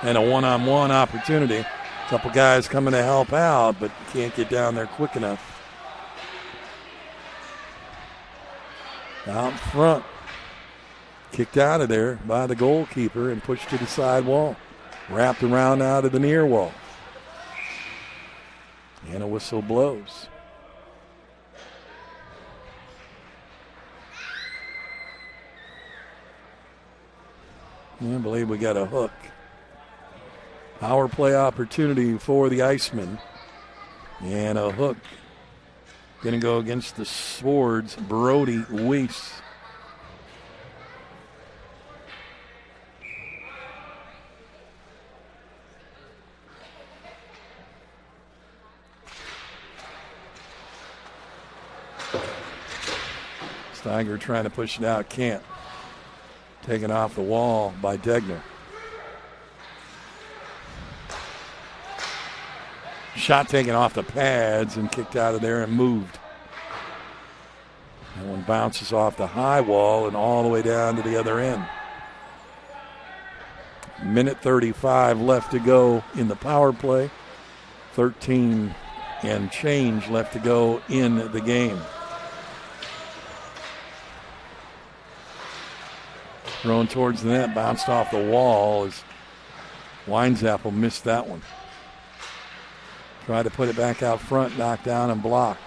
and a one-on-one opportunity. A couple guys coming to help out, but can't get down there quick enough. Out front, kicked out of there by the goalkeeper and pushed to the side wall. Wrapped around out of the near wall. And a whistle blows. I believe we got a hook. Power play opportunity for the Icemen. And a hook. Going to go against the Swords, Brody Weiss. Steiger trying to push it out, can't. Taken off the wall by Degner. Shot taken off the pads and kicked out of there and moved. That one bounces off the high wall and all the way down to the other end. Minute 35 left to go in the power play. 13 and change left to go in the game. Thrown towards the net, bounced off the wall as Weinzappel missed that one. Tried to put it back out front, knocked down and blocked.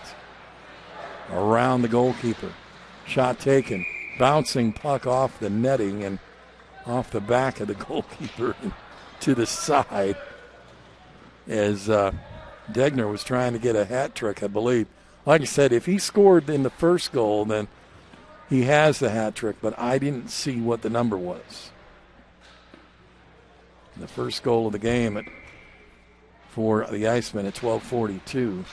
Around the goalkeeper. Shot taken. Bouncing puck off the netting and off the back of the goalkeeper to the side as Degner was trying to get a hat trick, I believe. Like I said, if he scored in the first goal, then he has the hat trick, but I didn't see what the number was. The first goal of the game for the Icemen at 12:42.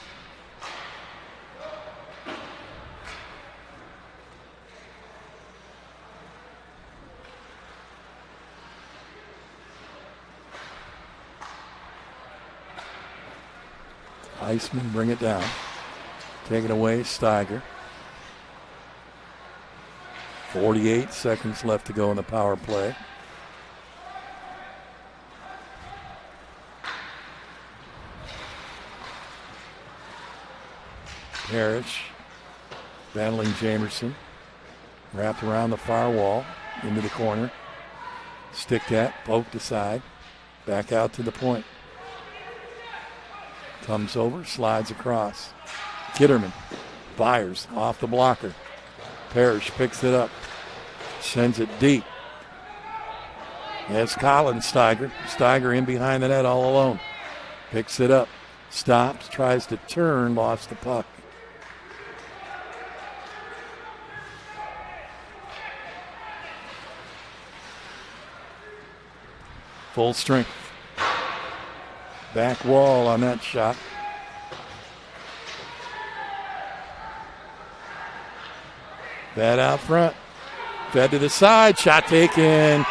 Icemen bring it down. Taken away, Steiger. 48 seconds left to go in the power play. Parrish battling Jamerson. Wrapped around the far wall into the corner. Sticked at, poked aside. Back out to the point. Comes over, slides across. Kitterman fires off the blocker. Parrish picks it up. Sends it deep. As Collins Steiger. Steiger in behind the net all alone. Picks it up. Stops. Tries to turn. Lost the puck. Full strength. Back wall on that shot. That out front. Fed to the side. Shot taken.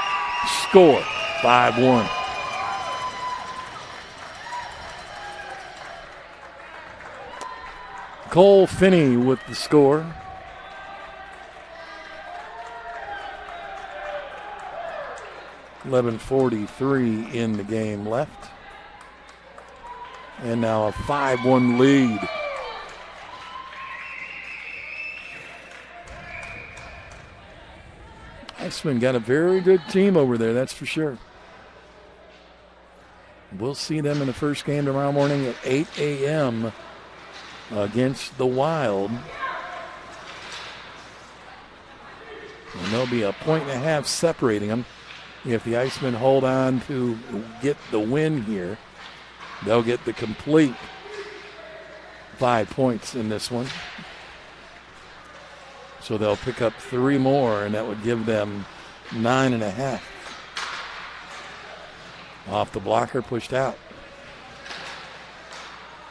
Score. 5-1. Cole Finney with the score. .43 in the game left. And now a 5-1 lead. Icemen got a very good team over there, that's for sure. We'll see them in the first game tomorrow morning at 8 a.m. against the Wild. And there'll be 1.5 points separating them. If the Icemen hold on to get the win here, they'll get the complete 5 points in this one. So they'll pick up 3 more, and that would give them 9.5. Off the blocker, pushed out.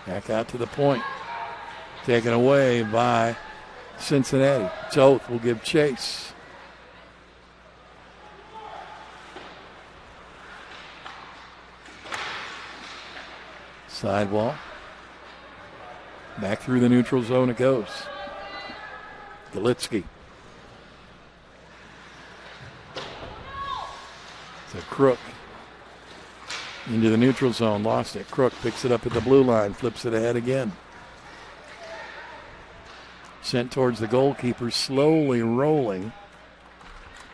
Back out to the point. Taken away by Cincinnati. Toth will give chase. Sidewall. Back through the neutral zone it goes. Galitsky. To Crook. Into the neutral zone. Lost it. Crook picks it up at the blue line. Flips it ahead again. Sent towards the goalkeeper. Slowly rolling.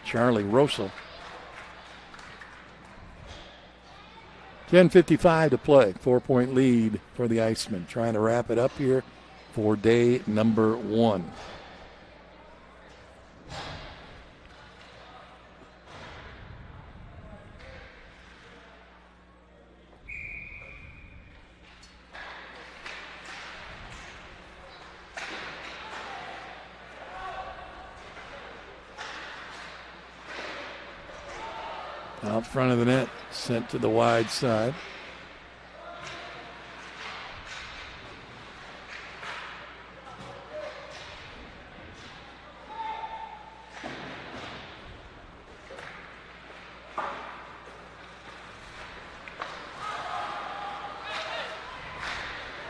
Charlie Rosel. 10:55 to play. 4-point lead for the Icemen. Trying to wrap it up here for day number 1. Out front of the net, sent to the wide side.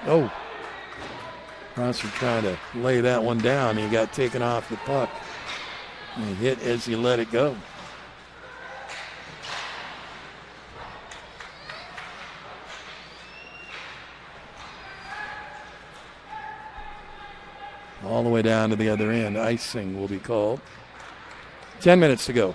Oh, Rosser trying to lay that one down. He got taken off the puck. And he hit as he let it go. All the way down to the other end. Icing will be called. 10 minutes to go.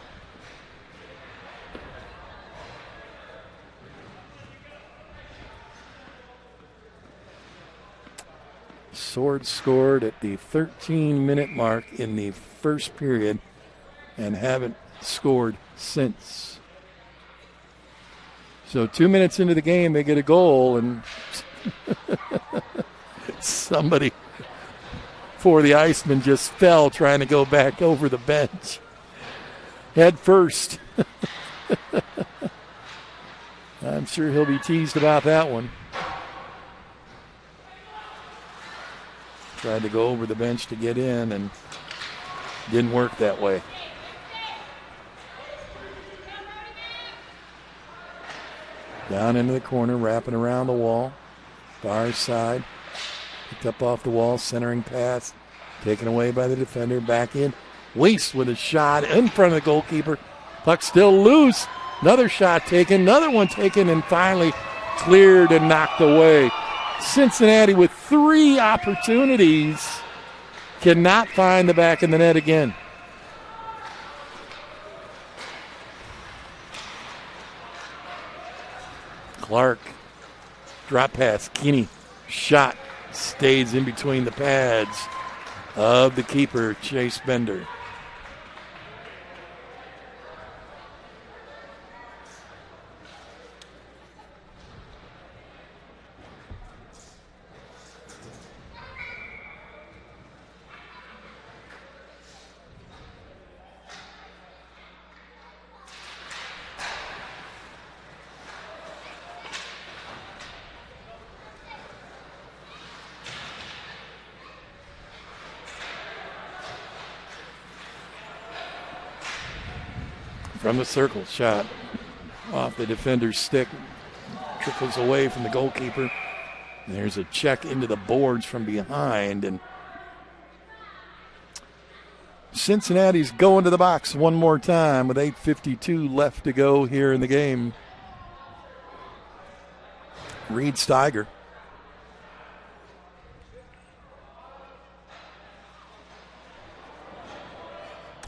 Swords scored at the 13-minute mark in the first period and haven't scored since. So 2 minutes into the game, they get a goal, and somebody for the Icemen just fell trying to go back over the bench. Head first. I'm sure he'll be teased about that one. Tried to go over the bench to get in and didn't work that way. Down into the corner, wrapping around the wall. Far side. Picked up off the wall, centering pass. Taken away by the defender. Back in. Weiss with a shot in front of the goalkeeper. Puck still loose. Another shot taken. Another one taken, and finally cleared and knocked away. Cincinnati with 3 opportunities cannot find the back of the net again. Clark. Drop pass. Keeney. Shot. Stays in between the pads of the keeper, Chase Bender. From the circle, shot off the defender's stick, trickles away from the goalkeeper. There's a check into the boards from behind, and Cincinnati's going to the box one more time with 8:52 left to go here in the game. Reed Steiger.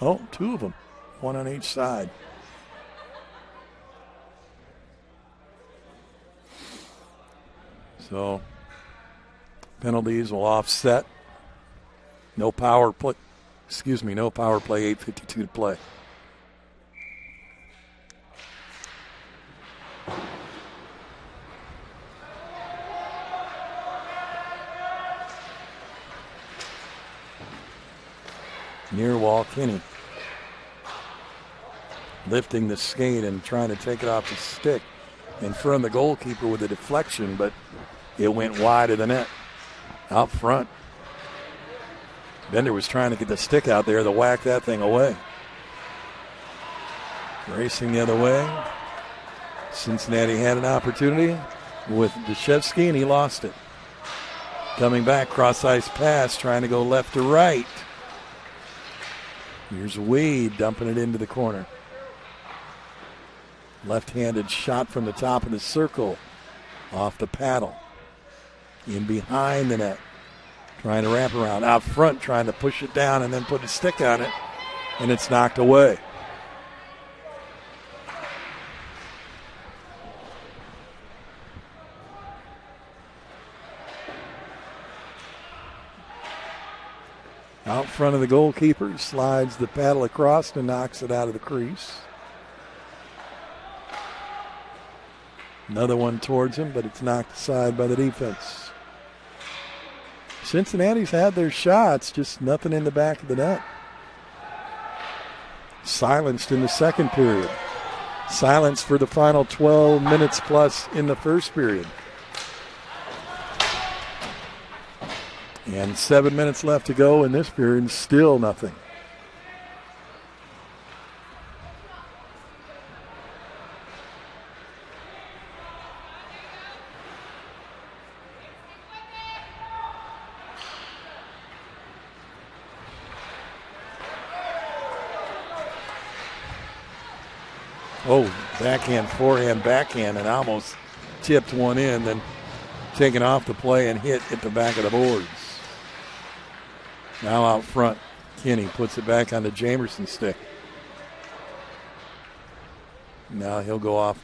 Oh, 2 of them, 1 on each side. So Penalties will offset. No power play. No power play. 8:52 to play. Near wall, Kinney. Lifting the skate and trying to take it off the stick in front of the goalkeeper with a deflection, but it went wide of the net. Out front. Bender was trying to get the stick out there to whack that thing away. Racing the other way. Cincinnati had an opportunity with Deshevsky, and he lost it. Coming back, cross-ice pass, trying to go left to right. Here's Weed dumping it into the corner. Left-handed shot from the top of the circle. Off the paddle. In behind the net. Trying to wrap around. Out front, trying to push it down and then put a stick on it. And it's knocked away. Out front of the goalkeeper, slides the paddle across and knocks it out of the crease. Another one towards him, but it's knocked aside by the defense. Cincinnati's had their shots, just nothing in the back of the net. Silenced in the second period. Silence for the final 12 minutes plus in the first period. And 7 minutes left to go in this period, still nothing. Oh, backhand, forehand, backhand, and almost tipped one in, then taken off the play and hit at the back of the boards. Now out front, Kinney puts it back on the Jamerson stick. Now he'll go off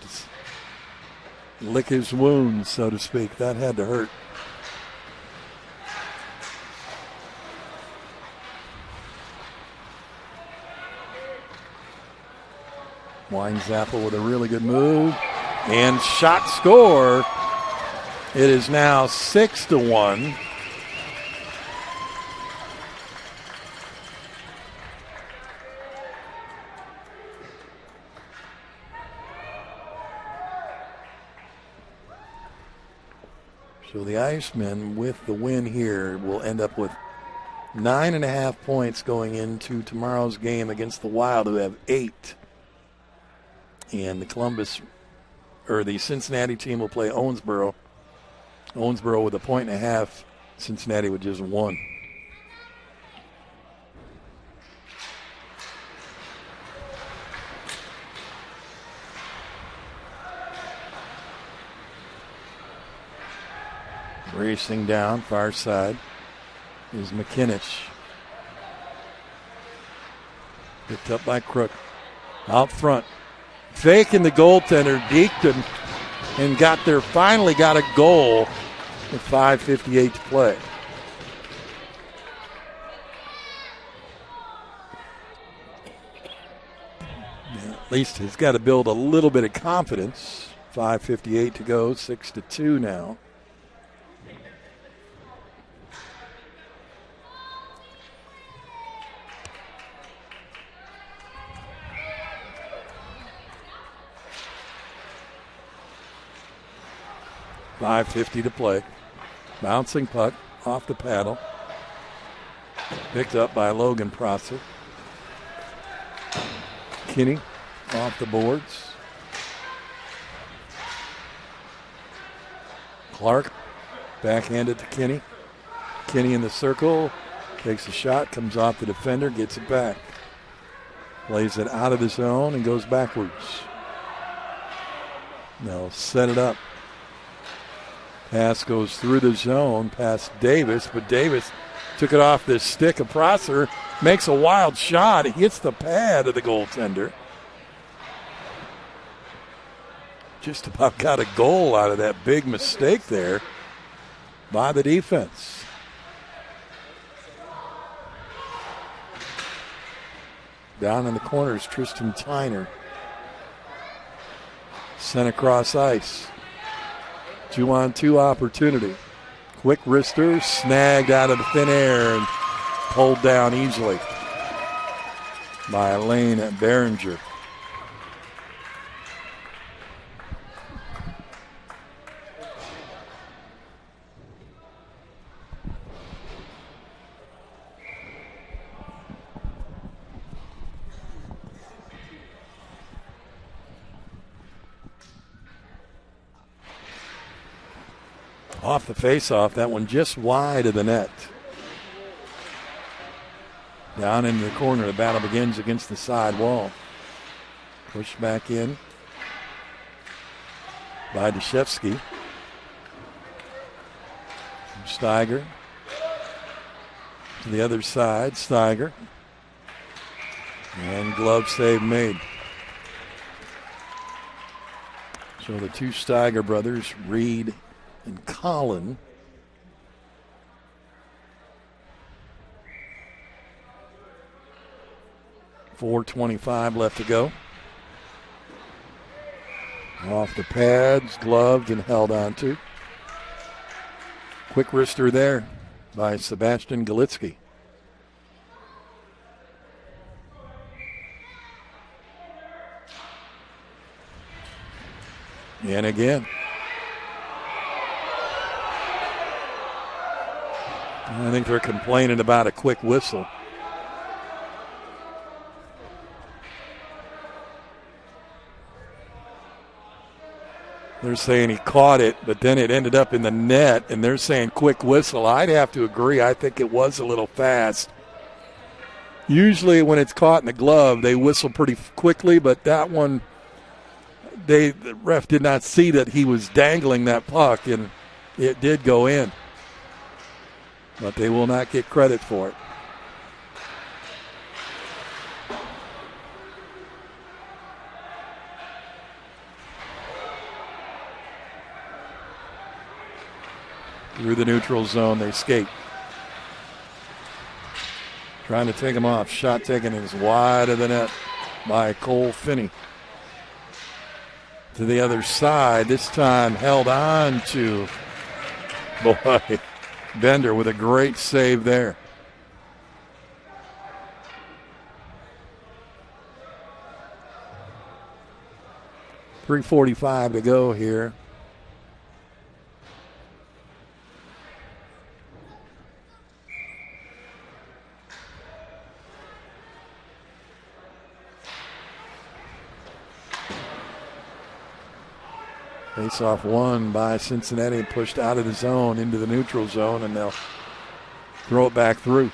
to lick his wounds, so to speak. That had to hurt. Weinzappel with a really good move. And shot score. It is now 6-1. So the Icemen, with the win here, will end up with 9.5 points going into tomorrow's game against the Wild, who have 8. And the Cincinnati team will play Owensboro. Owensboro with 1.5 points. Cincinnati with just 1. Racing down, far side, is McKinnish. Picked up by Crook. Out front. Faking the goaltender, Deacon, and finally got a goal with 5:58 to play. Yeah, at least he's got to build a little bit of confidence. 5:58 to go, 6-2 now. .550 to play. Bouncing puck off the paddle. Picked up by Logan Prosser. Kinney off the boards. Clark backhanded to Kinney. Kinney in the circle. Takes a shot, comes off the defender, gets it back. Plays it out of the zone and goes backwards. They'll set it up. Pass goes through the zone past Davis, but Davis took it off the stick of Prosser, makes a wild shot, hits the pad of the goaltender. Just about got a goal out of that big mistake there. by the defense. Down in the corner is Tristan Tyner. Sent across ice. 2-on-2 opportunity. Quick wrister, snagged out of the thin air and pulled down easily by Elaine Behringer. Off the faceoff, that one just wide of the net. Down into the corner, the battle begins against the side wall. Pushed back in by Deshevsky. Steiger to the other side. Steiger. And glove save made. So the two Steiger brothers, Reed and Colin, .425 left to go. Off the pads, gloved and held onto. Quick wrister there by Sebastian Galitsky. And again. I think they're complaining about a quick whistle. They're saying he caught it, but then it ended up in the net, and they're saying quick whistle. I'd have to agree. I think it was a little fast. Usually when it's caught in the glove, they whistle pretty quickly, but that one, the ref did not see that he was dangling that puck, and it did go in. But they will not get credit for it. Through the neutral zone, they skate. Trying to take him off. Shot taken is wide of the net by Cole Finney. To the other side, this time held on to, boy, Bender with a great save there. .345 to go here. Face-off won by Cincinnati, pushed out of the zone into the neutral zone, and they'll throw it back through.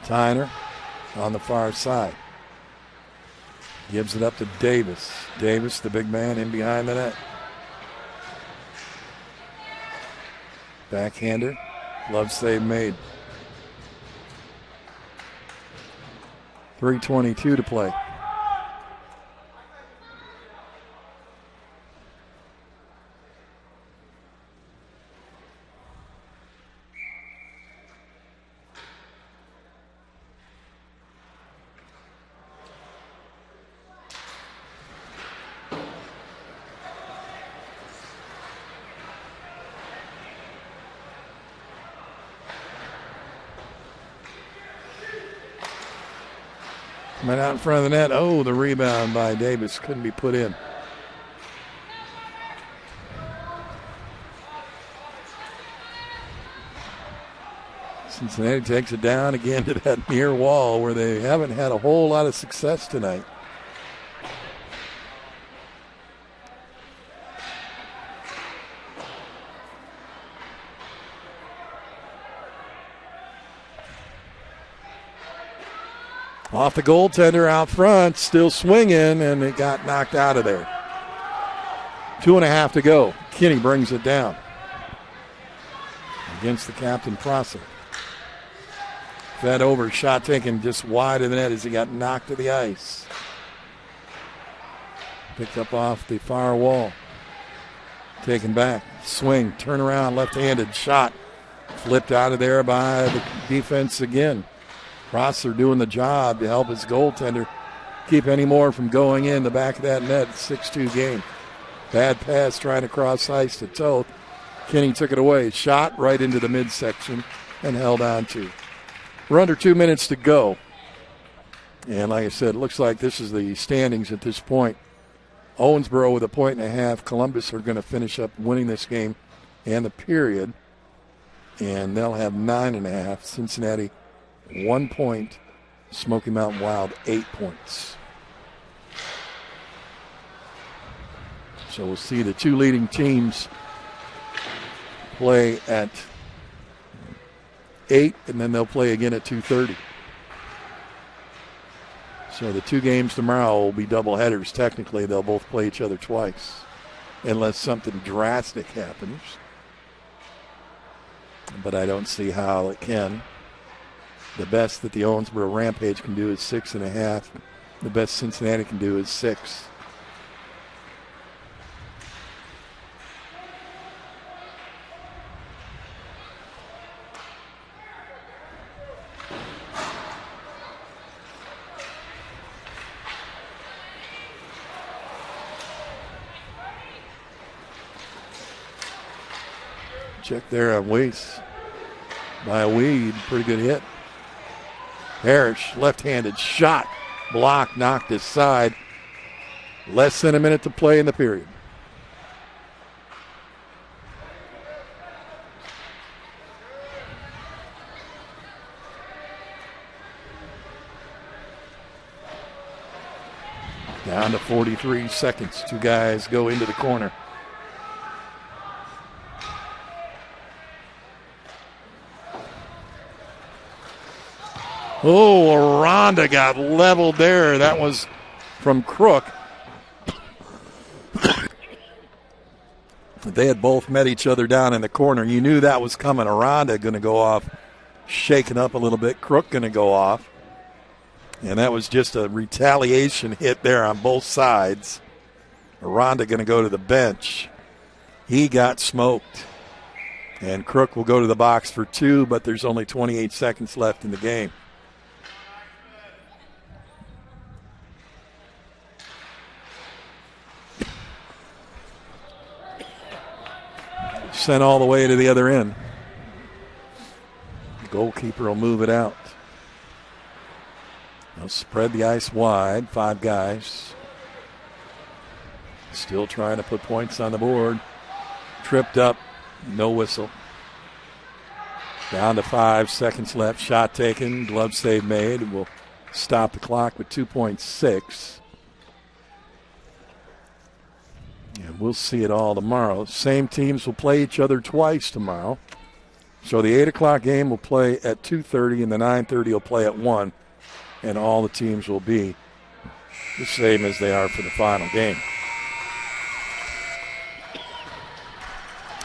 Tyner on the far side. Gives it up to Davis. Davis, the big man, in behind the net. Backhander. Glove save made. 3:22 to play. Went out in front of the net. Oh, the rebound by Davis couldn't be put in. Cincinnati takes it down again to that near wall where they haven't had a whole lot of success tonight. Off the goaltender out front, still swinging, and it got knocked out of there. 2.5 to go. Kinney brings it down against the captain, Prosser. Fed over, shot taken just wide of the net as he got knocked to the ice. Picked up off the far wall. Taken back. Swing. Turn around. Left-handed shot. Flipped out of there by the defense again. Prosser doing the job to help his goaltender keep any more from going in the back of that net. 6-2 game. Bad pass trying to cross ice to Toth. Kenny took it away. Shot right into the midsection and held on to. We're under 2 minutes to go. And like I said, it looks like this is the standings at this point. Owensboro with 1.5 points. Columbus are going to finish up winning this game and the period. And they'll have 9.5. Cincinnati, 1 point. Smoky Mountain Wild, 8 points. So we'll see the two leading teams play at 8, and then they'll play again at 2:30. So the two games tomorrow will be doubleheaders. Technically, they'll both play each other twice, unless something drastic happens. But I don't see how it can. The best that the Owensboro Rampage can do is 6.5. The best Cincinnati can do is 6. Check there on Weiss. By a Weed, pretty good hit. Parrish, left-handed shot. Block, knocked aside. Less than a minute to play in the period. Down to 43 seconds. Two guys go into the corner. Oh, Aranda got leveled there. That was from Crook. They had both met each other down in the corner. You knew that was coming. Aranda going to go off, shaken up a little bit. Crook going to go off. And that was just a retaliation hit there on both sides. Aranda going to go to the bench. He got smoked. And Crook will go to the box for 2, but there's only 28 seconds left in the game. Sent all the way to the other end. The goalkeeper will move it out. They'll spread the ice wide. 5 guys. Still trying to put points on the board. Tripped up. No whistle. Down to 5 seconds left. Shot taken. Glove save made. We'll stop the clock with 2.6. And we'll see it all tomorrow. Same teams will play each other twice tomorrow. So the 8 o'clock game will play at 2:30 and the 9:30 will play at 1. And all the teams will be the same as they are for the final game.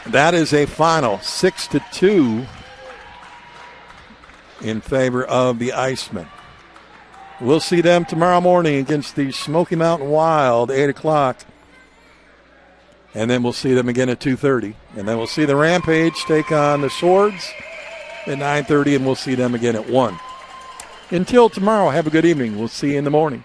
That is a final 6-2 in favor of the Icemen. We'll see them tomorrow morning against the Smoky Mountain Wild, 8 o'clock. And then we'll see them again at 2:30. And then we'll see the Rampage take on the Swords at 9:30, and we'll see them again at 1. Until tomorrow, have a good evening. We'll see you in the morning.